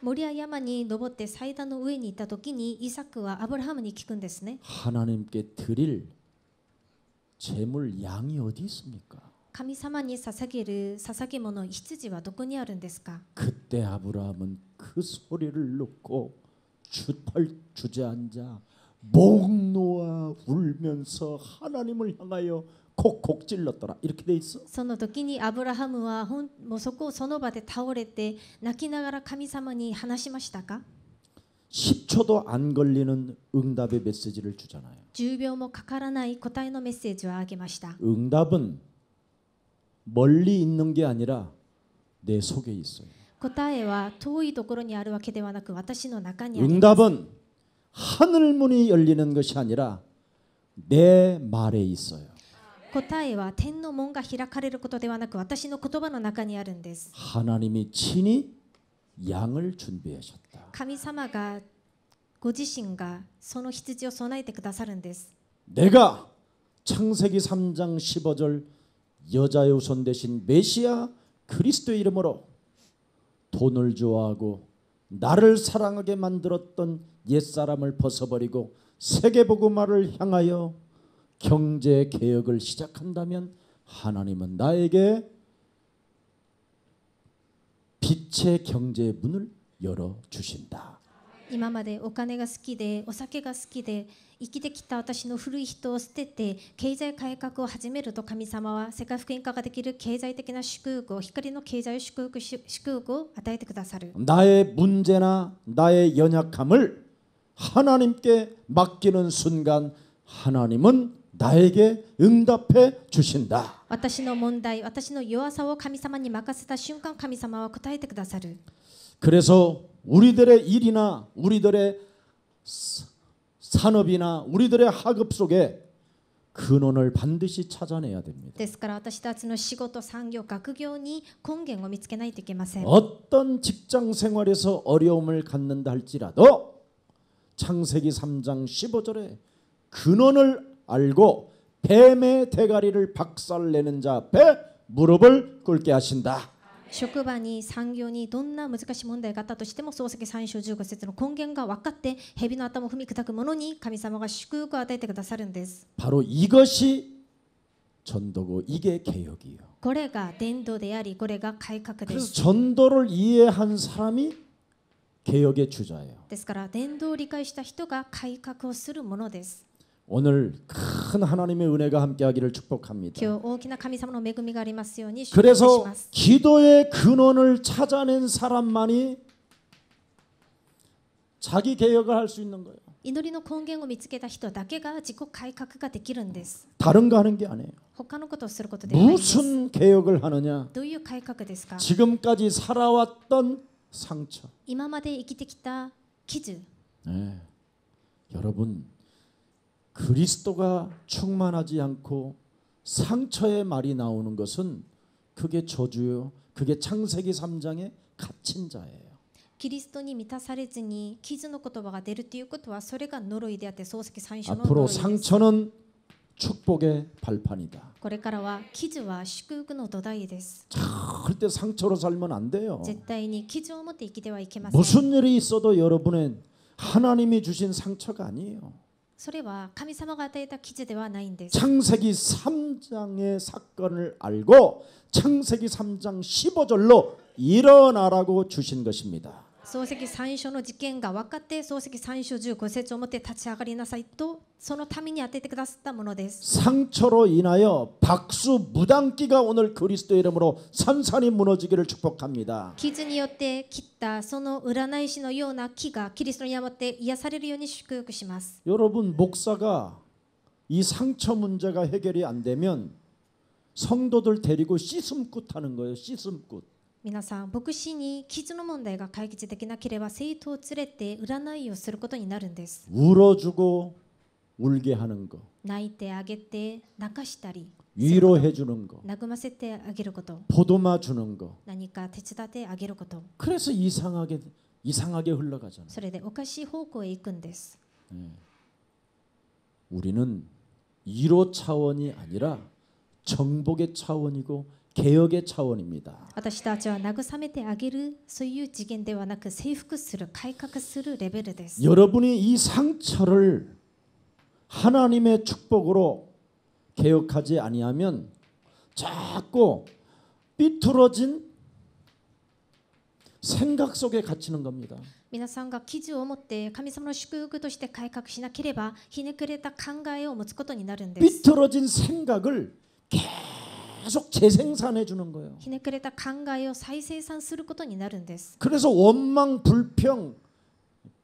モリア山に登って祭壇の上にいた時にイサクはアブラハムに聞くんですね。 하나님께 드릴 제물 양이 어디 있습니까? 神様に捧げる捧げ物羊はどこにあるんですか？ 그때 아브라함은 그 소리를 놓고 주저앉아 목 놓아 울면서 하나님을 향하여 콕콕 찔렀더라. 이렇게 돼 있어. その時にアブラハムはもうその場で倒れて泣きながら神様に話しましたか？ 10초도 안 걸리는 응답의 메시지를 주잖아요. 10秒もかからない答えのメッセージをあげました。 응답은 멀리 있는 게 아니라 내 속에 있어요. 答えは遠いところにあるわけではなく私の中にあります。 응답은 하늘 문이 열리는 것이 아니라 내 말에 있어요. 答えは天の門が開かれることではなく私の言葉の中にあるんです。 하나님이 친히 양을 준비하셨다. 神様がご自身がその羊を備えてくださるんです。 내가 창세기 3장 15절 여자의 후손 대신 메시아 그리스도의 이름으로 돈을 좋아하고 나를 사랑하게 만들었던 옛사람을 벗어버리고 세계복음화를 향하여 경제 개혁을 시작한다면 하나님은 나에게 빛의 경제의 문을 열어주신다. 今までお金が好きでお酒が好きで生きてきた私の古い人を捨てて経済改革を始めると神様は世界福音化ができる経済的な祝福を光の経済祝福を与えてくださる。 나의 문제나 나의 연약함을 하나님께 맡기는 순간 하나님은 나에게 응답해 주신다. 私の問題、私の弱さを神様に任せた瞬間神様は答えてくださる。 그래서 우리들의 일이나 우리들의 산업이나 우리들의 학업 속에 근원을 반드시 찾아내야 됩니다. ですから私たちの仕事、産業、学業に根源を見つけないといけません。 어떤 직장 생활에서 어려움을 갖는다 할지라도 창세기 3장 15절에 근원을 알고 뱀의 대가리를 박살내는 자 앞에 무릎을 꿇게 하신다. 職場に産業にどんな難しい問題があったとしても漱石3章15節の根源が分かって蛇の頭を踏み砕く者に神様が祝福を与えてくださるんです。 바로 이것이 전도고 이게 개혁이에요. これが伝道でありこれが改革で 그래서 す。 전도를 이해한 사람이 개혁의 주자예요. ですから伝道を理解した人が改革をするものです。 오늘 큰 하나님의 은혜가 함께하기를 축복합니다. 今日大きな神様の恵みがありますように祝福し 그래서 ます。 기도의 근원을 찾아낸 사람만이 자기 개혁을 할 수 있는 거예요. 祈りの根源を見つけた人だけが自己改革ができるんです。 다른 거 하는 게 아니에요. 他のことをすることではないんです。 무슨 개혁을 하느냐? どういう改革ですか？ 지금까지 살아왔던 상처. 今まで生きてきた傷。 네. 여러분 그리스도가 충만하지 않고 상처의 말이 나오는 것은 그게 저주요. 그게 창세기 3장의 갇힌 자예요. キリストに満たされずに傷の言葉が出るということはそれが呪いであって漱石3章の 앞으로 呪いです。 상처는 축복의 발판이다. これからは傷は祝福の土台です。 절대 상처로 살면 안 돼요. 絶対に傷を持って生きてはいけません。 무슨 일이 있어도 여러분은 하나님이 주신 상처가 아니에요. それは神様が与えた傷ではないんです。 창세기 3장의 사건을 알고 창세기 3장 15절로 일어나라고 주신 것입니다. 漱石3章の事件が分かって漱石3章15節をもって立ち上がりなさいとそのために当ててくださったものです。 상처로 인하여 박수 무당기가 오늘 그리스도의 이름으로 산산이 무너지기를 축복합니다. 傷によって切ったその占い師のような木がキリストによって癒されるように祝福します。 여러분 목사가 이 상처 문제가 해결이 안 되면 성도들 데리고 씻음굿 하는 거예요. 씻음굿. 皆さん牧師に傷の問題が解決できなければ生徒を連れて占いをすることになるんです。 울어주고 울게 하는 거. 泣いてあげて泣かしたり 위로해 주는 거. 和ませてあげること 보듬어 주는 거. 何か手伝ってあげること 그래서 이상하게 흘러가잖아요. それでおかしい方向へ行くんです。 우리는 위로 차원이 아니라 정복의 차원이고 개혁의 차원입니다. 私たちは慰めてあげるそういう次元ではなく征服する改革するレベルです。 여러분이 이 상처를 하나님의 축복으로 개혁하지 아니하면 자꾸 삐뚤어진 생각 속에 갇히는 겁니다. 皆さんが傷を持って神様の祝福として改革しなければひねくれた考えを持つことになるんです。 삐뚤어진 생각을 계속 재생산해 주는 거예요. ひねくれた考えを再生産することになるんです。 그래서 원망, 불평,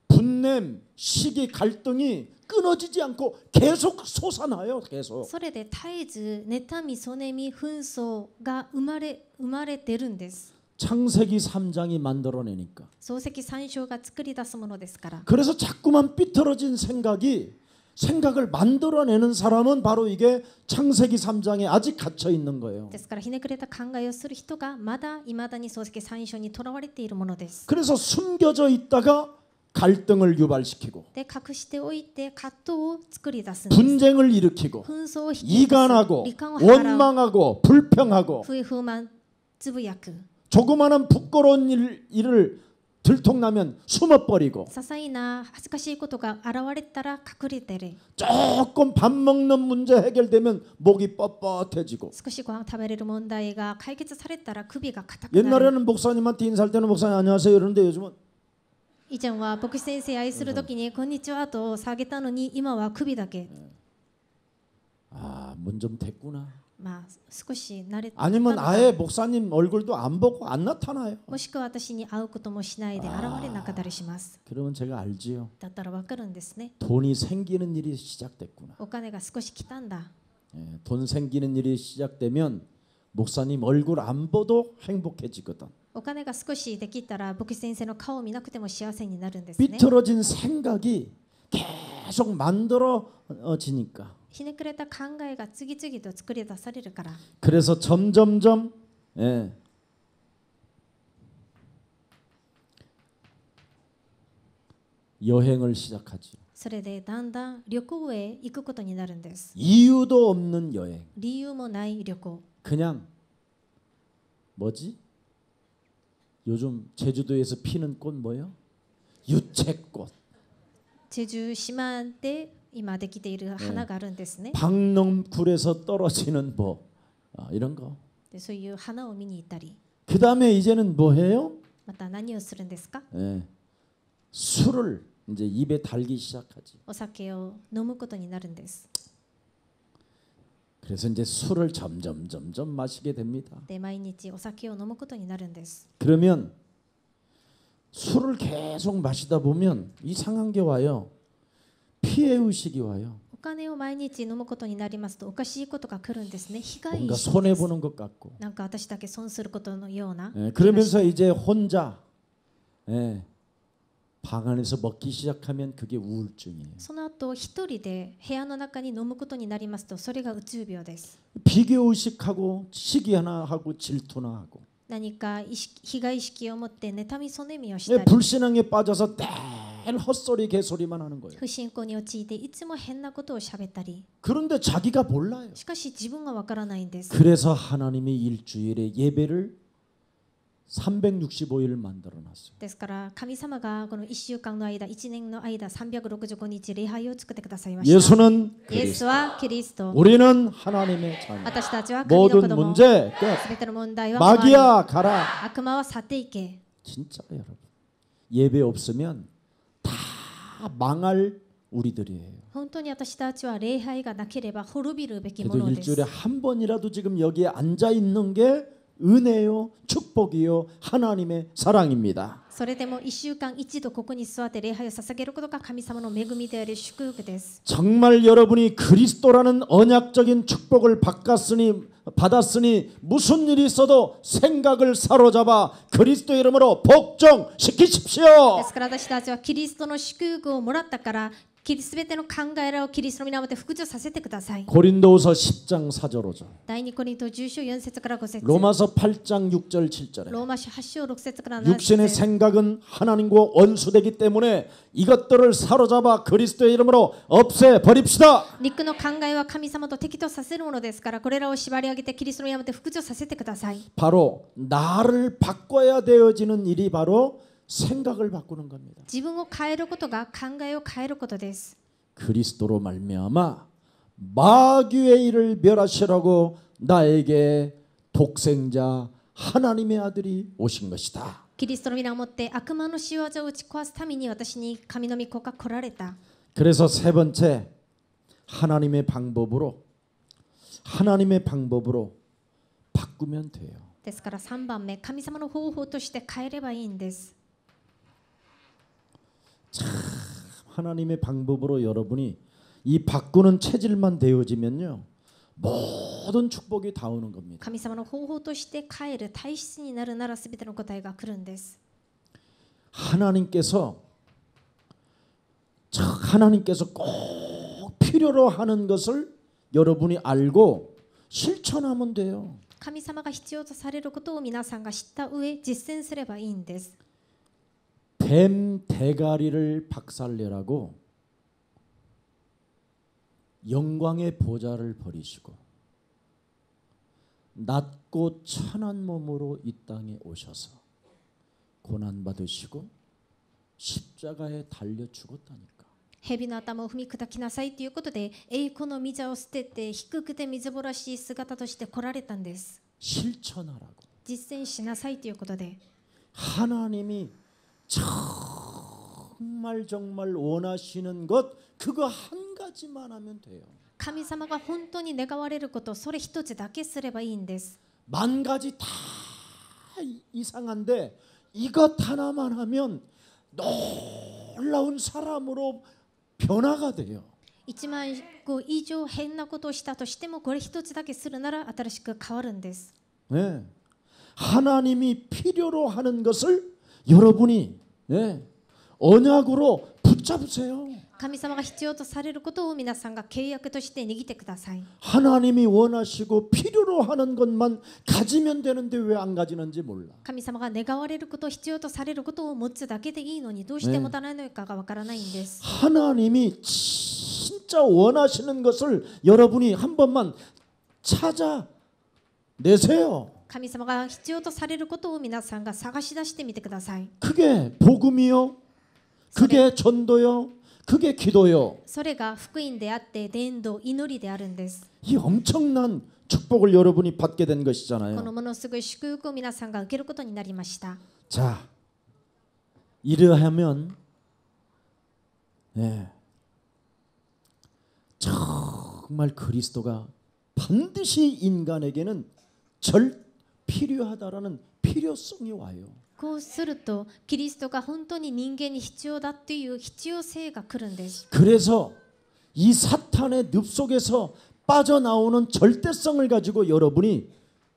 분냄, 시기, 갈등이 끊어지지 않고 계속 솟아나요. 계속. それで絶えず妬み、そねみ、紛争が生まれてるんです。 창세기 3장이 만들어내니까. 漱石3章が作り出すものですから。 그래서 자꾸만 삐뚤어진 생각을 만들어내는 사람은 바로 이게 창세기 3장에 아직 갇혀 있는 거예요. ですからひねくれた考えをする人がまだ未だに漱石3章にとらわれているものです。 그래서 숨겨져 있다가 갈등을 유발시키고 で隠しておいて葛藤を作り出すんです。 분쟁을 일으키고 紛争を引き起こす 이간하고 罹患を払う 원망하고 불평하고 不不満つぶやく 조그마한 부끄러운 일을 들통나면 숨어버리고 些細な恥ずかしいことが現れたら隠れてる。 조금 밥 먹는 문제 해결되면 목이 뻣뻣해지고 少しご飯食べれる問題が解決されたら首が硬くなる。 옛날에는 목사님한테 인사할 때는 목사님 안녕하세요 이러는데 요즘은 以前は牧師先生愛するときにこんにちはと下げたのに今は首だけ。 아, 문 좀 됐구나. まあ少し慣れた。 아니면 아예 목사님 얼굴도 안 보고 안 나타나요. もしくは私に会うこともしないで現れなかったりします。 그러면 제가 알지요. だったらわかるんですね。 돈이 생기는 일이 시작됐구나. お金が少し来たんだ。 예, 돈 생기는 일이 시작되면 목사님 얼굴 안 보도 행복해지거든. お金が少しできたら牧師先生の顔を見なくても幸せになるんですね。 삐뚤어진 생각이 계속 만들어지니까. ひねくれた考えが次々と作り出されるから。 그래서 점점점 예, 여행을 시작하지. それでだんだん旅行へ行くことになるんです。 이유도 없는 여행. 理由もない旅行。 그냥 뭐지? 요즘 제주도에서 피는 꽃 뭐요? 유채꽃. チェジュ島で今できている花があるんですね。 박농굴에서 떨어지는 뭐 이런 거. でそういう花を見に行ったり、 그 다음에 이제는 뭐 해요? また何をするんですか？ 예, 술을 이제 입에 달기 시작하지. お酒を飲むことになるんです。 그래서 이제 술을 점점 마시게 됩니다. で毎日お酒を飲むことになるんです。 그러면 술을 계속 마시다 보면 이상한 게 와요. 피해 의식이 와요. お金を毎日飲むことになりますとおかしいことが来るんですね。被害意 뭔가 識 손해 です。 보는 것 같고. なんか私だけ損することのような。 예, 그러면서 이제 혼자 예, 방 안에서 먹기 시작하면 그게 우울증이에요. その後一人で部屋の中に飲むことになりますとそれがうつ病です。 비교 의식하고 시기 하나 하고 질투나 하고. 何か被害意識を持って妬みそねみをし 예, たり、 불신앙에 빠져서 늘 헛소리 개소리만 하는 거예요. 不信仰に陥っていつも変なことを喋ったり、 그런데 자기가 몰라요. しかし自分がわからないんです。 그래서 하나님이 일주일에 예배를 365일 만들어 놨어요. ですから神様がこの1週間の間、1年の間365日礼拝を作ってくださいました。 예수는 イエスはキリスト、 우리는 하나님의 자녀. 私たちは神の子 모든 供。 문제 끝. すべての問題は終わり。 마귀야 가라. 悪魔は去っていけ。 진짜 여러분. 예배 없으면 다 망할 우리들이에요. 本当に私たちは礼拝がなければ滅びるべきも 그래도 のです。 일주일에 한 번이라도 지금 여기에 앉아 있는 게 은혜요, 축복이요, 하나님의 사랑입니다. それでも1週間一度ここに座って礼拝を捧げることが神様の恵みであり祝福です。 정말 여러분이 그리스도라는 언약적인 축복을 받았으니 무슨 일이 있어도 생각을 사로잡아 그리스도 이름으로 복종시키십시오. ですから私たちはキリストの祝福をもらったからすべての考えをキリストの皆によって服従させてください。 고린도후서 10장 4절로죠. 第2コリント10章4節から5節、 로마서 8장 6절 7절에 ローマ書8章6節から7 육신의 節、 생각은 하나님과 원수되기 때문에 이것들을 사로잡아 그리스도의 이름으로 없애버립시다. 肉の考えは神様と敵とさせるものですから、これらを縛り上げてキリストの皆によって服従させてください。 바로 나를 바꿔야 되어지는 일이 바로 생각을 바꾸는 겁니다. 自分を変えることが考えを変えることです。 그리스도로 말미암아 마귀의 일을 멸하시라고 나에게 독생자 하나님의 아들이 오신 것이다. キリストの皆をもって悪魔の仕業を打ち壊すために私に神の御子が来られた。 그래서 세 번째 하나님의 방법으로 바꾸면 돼요. ですから3番目、神様の方法として変えればいいんです。 하나님의 방법으로 여러분이 이 바꾸는 체질만 되어지면요 모든 축복이 다 오는 겁니다. 神様の方法として変える体質になるならすべての答えが来るんです。 하나님께서 꼭 필요로 하는 것을 여러분이 알고 실천하면 돼요. 神様が必要とされることを皆さんが知った上実践すればいいんです。 뱀 대가리를 박살내라고 영광의 보좌를 버리시고 낮고 천한 몸으로 이 땅에 오셔서 고난 받으시고 십자가에 달려 죽었다니까. 蛇の頭を踏み砕きなさいということで栄光の御座を捨てて低くてみずぼらしい姿として来られたんです。 실천하라고. 実践しなさいということで 하나님이 정말 원하시는 것 그거 한 가지만 하면 돼요. 神様が本当に願われることそれ一つだけすればいいんです。 만 가지 다 이상한데 이것 하나만 하면 놀라운 사람으로 변화가 돼요. 1万個以上変なことをしたとしてもこれ一つだけするなら新しく変わるんです。 네. 하나님이 필요로 하는 것을 여러분이 언약으로 붙잡으세요. 神様が必要とされることを皆さんが契約として握ってください。 하나님이 원하시고 필요로 하는 것만 가지면 되는데 왜 안 가지는지 몰라. 神様が願われること、必要とされることを持つだけでいいのにどうして持たないのかがわからないんです。 하나님이 진짜 원하시는 것을 여러분이 한 번만 찾아내세요. 神様が必要とされることを皆さんが探し出してみてください。 그게 복음이요. 그게 전도요. 그게 기도요. それが福音であって伝道、祈りであるんです。 이 엄청난 축복을 여러분이 받게 된 この 것이잖아요. ものすごい祝福を皆さんが受けることになりました。 자, 이러하면 네, 정말 그리스도가 반드시 인간에게는 필요하다라는 필요성이 와요. こうするとキリストが本当に人間に必要だという必要性が来るんです。 그래서 이 사탄의 늪 속에서 빠져나오는 절대성을 가지고 여러분이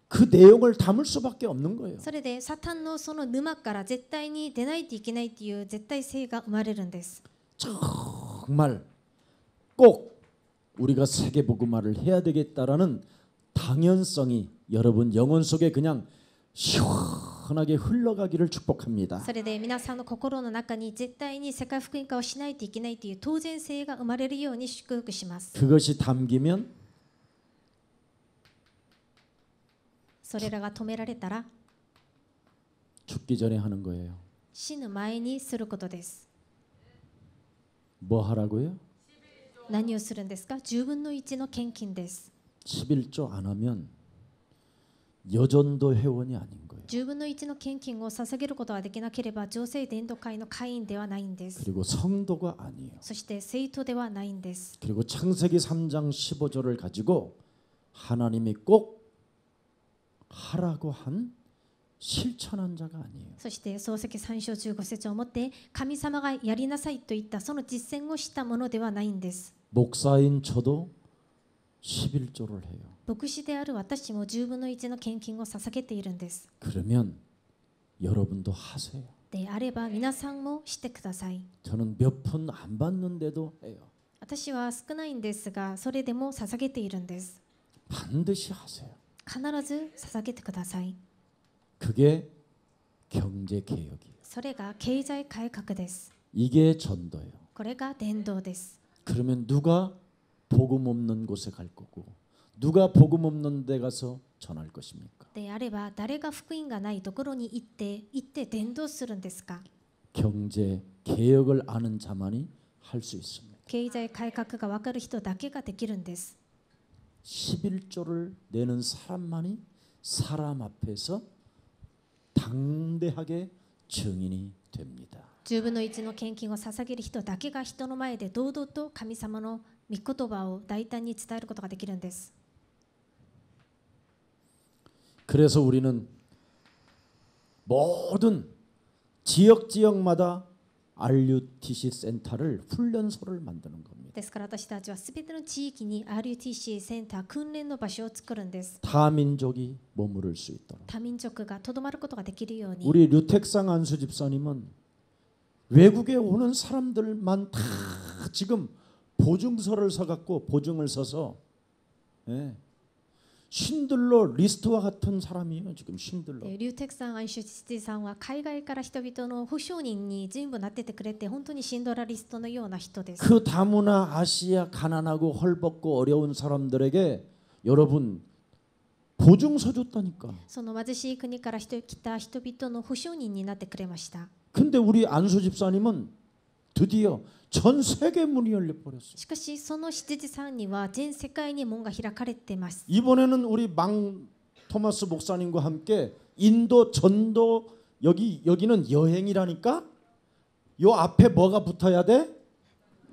그 내용을 담을 수밖에 없는 거예요. それでサタンのその沼から絶対に出ないといけないという絶対性が生まれるんです。 정말 꼭 우리가 세계복음화를 해야 되겠다라는 당연성이 여러분 영혼 속에 그냥 시원하게 흘러가기를 축복합니다. それで皆さんの心の中に絶対に世界福音化をしないといけないという当然性が生まれるように祝福します。 그것이 담기면 それらが止められたら 죽기 전에 하는 거예요. 死ぬ前にすることです。 뭐 하라고요? 何をするんですか？10分の1の献金です。 11조 안 하면 여전도 회원이 아닌 거예요. 10分の1の献金を捧げることができなければ女性伝道会の会員ではないんです。 그리고 성도가 아니에요. そして生徒ではないんです。 그리고 창세기 3장 15절을 가지고 하나님이 꼭 하라고 한 실천한 자가 아니에요. そして創世記3章15節をもって神様がやりなさいと言ったその実践をしたものではないんです。 목사인 저도 11조를 해요. 牧師である私も10分の1の献金を捧げているんです。 그러면 여러분도 하세요. であれば皆さんもしてください。 저는 몇 푼 안 받는데도 해요. 私は少ないんですがそれでも捧げているんです。 반드시 하세요. 必ず捧げてください。 그게 경제 개혁이에요. それが経済改革です。 이게 전도예요. これが伝道です。 그러면 누가 복음 없는 곳에 갈 거고 누가 복음 없는 데 가서 전할 것입니까? であれば誰が福音がないところに行って伝道するんですか？ 경제 개혁을 아는 자만이 할 수 있습니다. 経済改革が分かる人だけができるんです。 11조를 내는 사람만이 사람 앞에서 당대하게 증인이 됩니다. 10分の1の献金を捧げる人だけが人の前で堂々と神様の御言葉を大胆に伝えることができるんです。 그래서 우리는 모든 지역마다 RUTC 센터를 훈련소를 만드는 겁니다. ですから私たちはすべての地域に RUTC センター訓練の場所を作るんです。 다민족이 머무를 수 있도록. 多民族がとどまることができるように。 우리 류택상 안수 집사님은 외국에 오는 사람들만 다 지금 보증서를 서갖고 보증을 서서 예, 신들러 리스트와 같은 사람이에요. 지금 신들러. リュウテクさん、アンシュチティさんは海外から人々の保証人に全部なっててくれて本当にシンドラリストのような人です。 그 다문화 아시아 가난하고 헐벗고 어려운 사람들에게 여러분 보증서 줬다니까. その貧しい国から来た人々の保証人になってくれました。 근데 우리 안수 집사님은 드디어 전 세계 문이 열려 버렸어요. しかしその執事さんには全世界に門が開かれています。 이번에는 우리 망 토마스 목사님과 함께 인도 전도 여기는 여행이라니까 요 앞에 뭐가 붙어야 돼?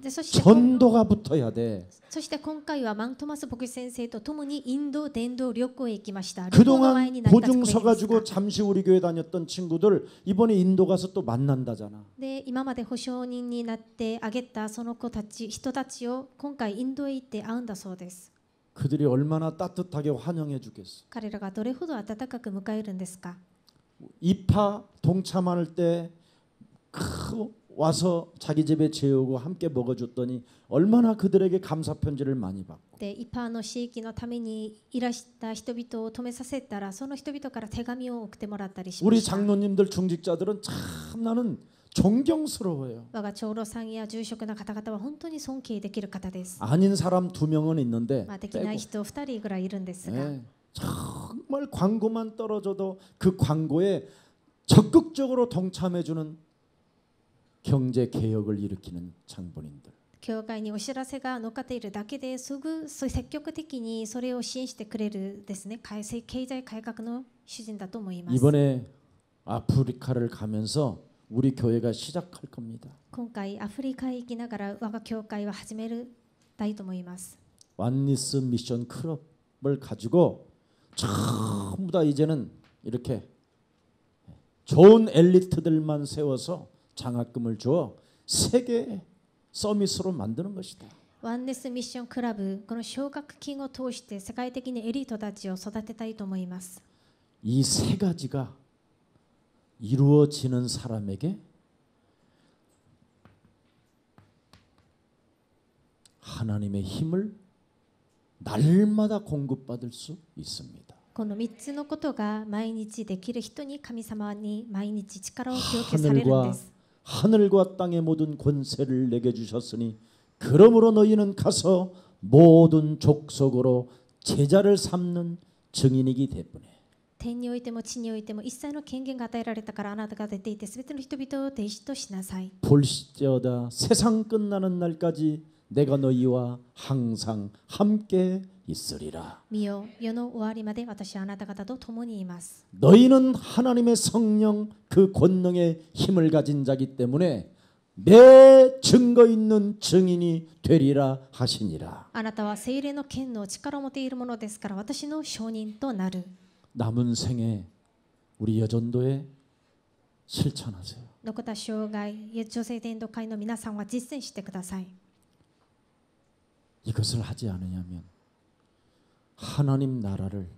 でそして 전도가 붙어야 돼. そして今回はマントマス牧師先生と共にインド伝道旅行へ行きました。旅行の前 그동안 に成り立つ 보증서 国です 가지고 잠시 우리 교회 다녔던 친구들 이번에 인도 가서 또 만난다잖아. で今まで保証人になってあげたその人たちを今回インドへ行って会うんだそうです。 그들이 얼마나 따뜻하게 환영해 주겠어. 彼らがどれほど温かく迎えるんですか。 입하 동참할 때 와서 자기 집에 재우고 함께 먹어줬더니 얼마나 그들에게 감사 편지를 많이 받고 で一般の地域のためにいらした人々を止めさせたらその人々から手紙を送ってもらったりしま 우리 した。 장로님들 중직자들은 참 나는 존경스러워요. 我が長老さんや住職の方々は本当に尊敬できる方です。 아닌 사람 2명은 있는데 まあ、できない人2人ぐらいいるんですが、 예, 정말 광고만 떨어져도 그 광고에 적극적으로 동참해주는 경제 개혁을 일으키는 장본인들. 教会にお知らせが乗っかっているだけですぐ積極的にそれを支援してくれるですね、経済改革の主人だと思います。 이번에 아프리카를 가면서 우리 교회가 시작할 겁니다. 今回アフリカへ行きながら我が教会は始めたいと思います。 완니스 미션 클럽을 가지고 전부 다 이제는 이렇게 좋은 엘리트들만 세워서 장학금을 주어 세계 서밋으로 만드는 것이다. ワンネスミッションクラブ、この奨学金を通して世界的にエリートたちを育てたいと思います。 이 세 가지가 이루어지는 사람에게 하나님의 힘을 날마다 공급받을 수 있습니다. この3つのことが毎日できる人に神様に毎日力を供給されるんです。 하늘과 땅의 모든 권세를 내게 주셨으니 그러므로 너희는 가서 모든 족속으로 제자를 삼는 증인이기 때문에 天においても地においても一切の権限が与えられたからあなたが出ていてすべての人々を弟子としなさい。 볼시저다 세상 끝나는 날까지 내가 너희와 항상 함께 있으리라. 見よ、世の終わりまで私はあなた方と共にいます。 너희는 하나님의 성령 그 권능의 힘을 가진 자기 때문에 내 증거 있는 증인이 되리라 하시니라. あなたは聖霊の権の力を持っているものですから私の証人となる。 남은 생에 우리 여전도에 실천하세요. 残った生涯、女性伝道会の皆さんは実践してください。 이것을 하지 않으냐면 하나님 나라를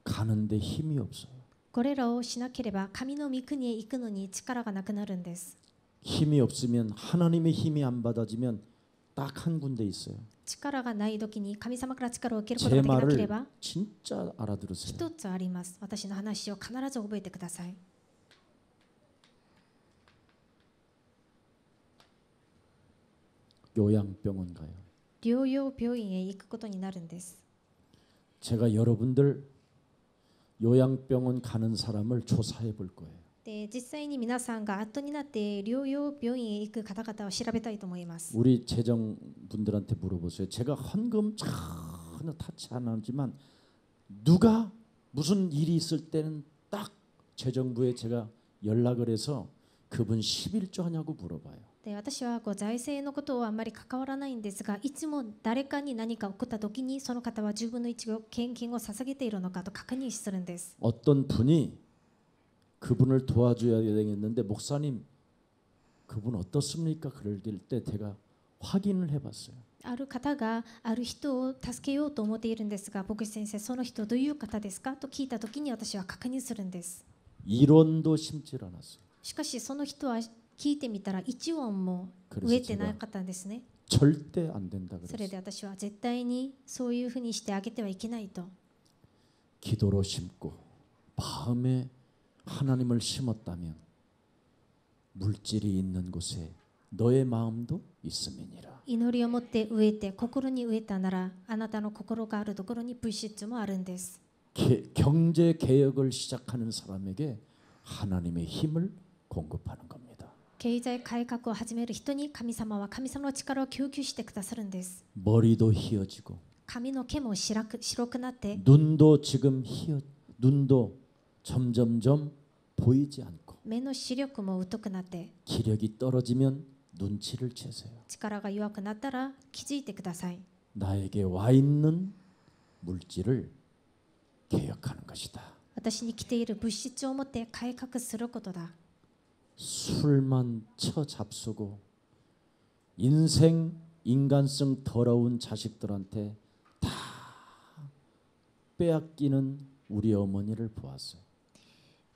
가는데 힘이 없어요. これらをしなければ神の御国へ行くのに力がなくなるんです。 힘이 없으면 하나님의 힘이 안 받아지면 딱 한 군데 있어요. 力がない時に神様から力を受けること 제 ができなけれ 말을 ば 진짜 알아들으세요. 一つあります。私の話を必ず覚えてください。 요양병원 가요. 療養病院へ行くことになるんです。 제가 여러분들 요양병원 가는 사람을 조사해 볼 거예요. で実際に皆さんが後になって療養病院へ行く方々を調べたいと思います。 우리 재정분들한테 물어보세요. 제가 헌금 전혀 타치 안 하지만 누가 무슨 일이 있을 때는 딱 재정부에 제가 연락을 해서 그분 11조 하냐고 물어봐요. で私は財政のことをあんまり関わらないんですが、いつも誰かに何か起こった時にその方は10分の1を献金を捧げているのかと確認するんです。 어떤 분이 그분을 도와줘야 되겠는데 목사님 그분 어떻습니까? 그럴 때 제가 확인을 해봤어요. ある方がある人を助けようと思っているんですが、牧師先生その人どういう方ですかと聞いた時に私は確認するんです。 1원도 심질 않았어요. しかしその人は聞いてみたら1音も植えてなかったんですね。 절대 안 된다 それで 그랬어요. 私は絶対にそういうふうにしてあげてはいけないと。 기도로 심고 마음에 하나님을 심었다면 물질이 있는 곳에 너의 마음도 있음이니라. 祈りを持って植えて心に植えたならあなたの心があるところに物質もあるんです。 경제 개혁을 시작하는 사람에게 하나님의 힘을 공급하는 겁니다. 経済改革を始める人に神様は神様の力を供給してくださるんです。 머리도 희어지고 髪の毛も白くなって 눈도 지금 눈도 점점점 보이지 않고 目の視力も疎くなって 기력이 떨어지면 눈치를 채세요. 力が弱くなったら気づいてください。 나에게 와 있는 물질을 개혁하는 것이다. 私に来ている物質を持って改革することだ。 술만 쳐 잡수고 인생 인간성 더러운 자식들한테 다 빼앗기는 우리 어머니를 보았어요.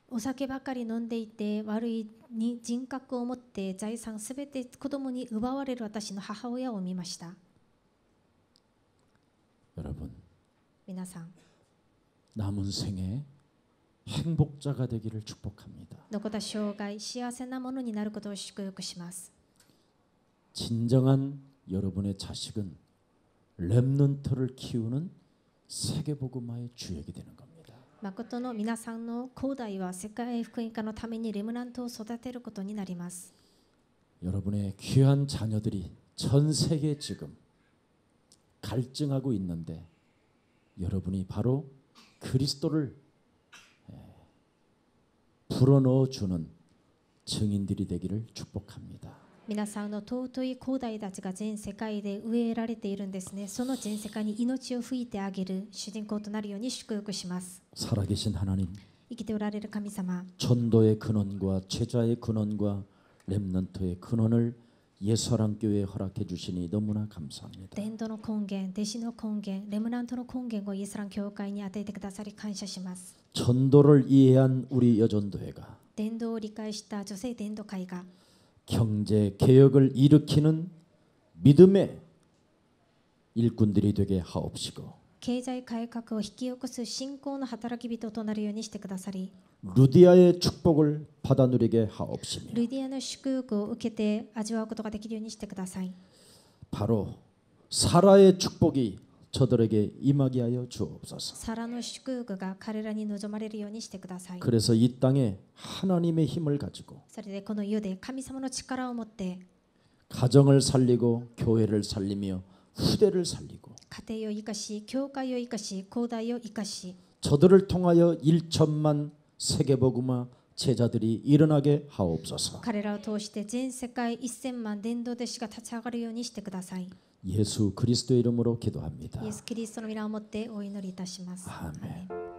お酒ばかり飲んでいて悪いに人格を持って財産すべて子供に奪われる私の母親を見ました。 여러분 皆さん 남은 생에 행복자가 되기를 축복합니다. 残った生涯幸せなものになることを祝福します。 진정한 여러분의 자식은 렘넌트를 키우는 세계복음화의 주역이 되는 겁니다. 誠の皆さんの後代は世界福音化のためにレムナントを育てることになります。 여러분의 귀한 자녀들이 전 세계 지금 갈증하고 있는데 여러분이 바로 그리스도를 불어넣어 주는 증인들이 되기를 축복합니다. 皆さんの尊い後代たちが全世界で植えられているんですね。その全世界に命を吹いてあげる主人公となるように祝福します。 살아계신 하나님, 生きておられる神様、 전도의 근원과 제자의 근원과 렘넌트의 근원을 예사랑교회에 허락해 주시니 너무나 감사합니다. 伝道の根源、弟子の根源、レムナントの根源をイエスラン教会に与えてくださり感謝します。 전도를 이해한 우리 여전도회가 伝道を理解した女性伝道会が 경제 개혁을 일으키는 믿음의 일꾼들이 되게 하옵시고 経済改革を引き起こす信仰の働き人となるようにしてくださり、 루디아의 축복을 받아 누리게 하옵시며 ルディアの祝福を受けて味わうことができるようにしてください。 바로 사라의 축복이 저들에게 임하게 하여 주옵소서. サラの祝福が彼らに望まれるようにしてください。 그래서 이 땅에 하나님의 힘을 가지고 それでこの世で神様の力を持って 가정을 살리고 교회를 살리며 후대를 살리고 家庭を生かし、教会を生かし、後代を生かし、 저들을 통하여 1천만 세계복음화 제자들이 일어나게 하옵소서. 彼らを通して全世界1000万伝道弟子が立ち上がるようにしてください。 예수 그리스도의 이름으로 기도합니다. イエス・キリストの皆をもってお祈りいたします。 아멘.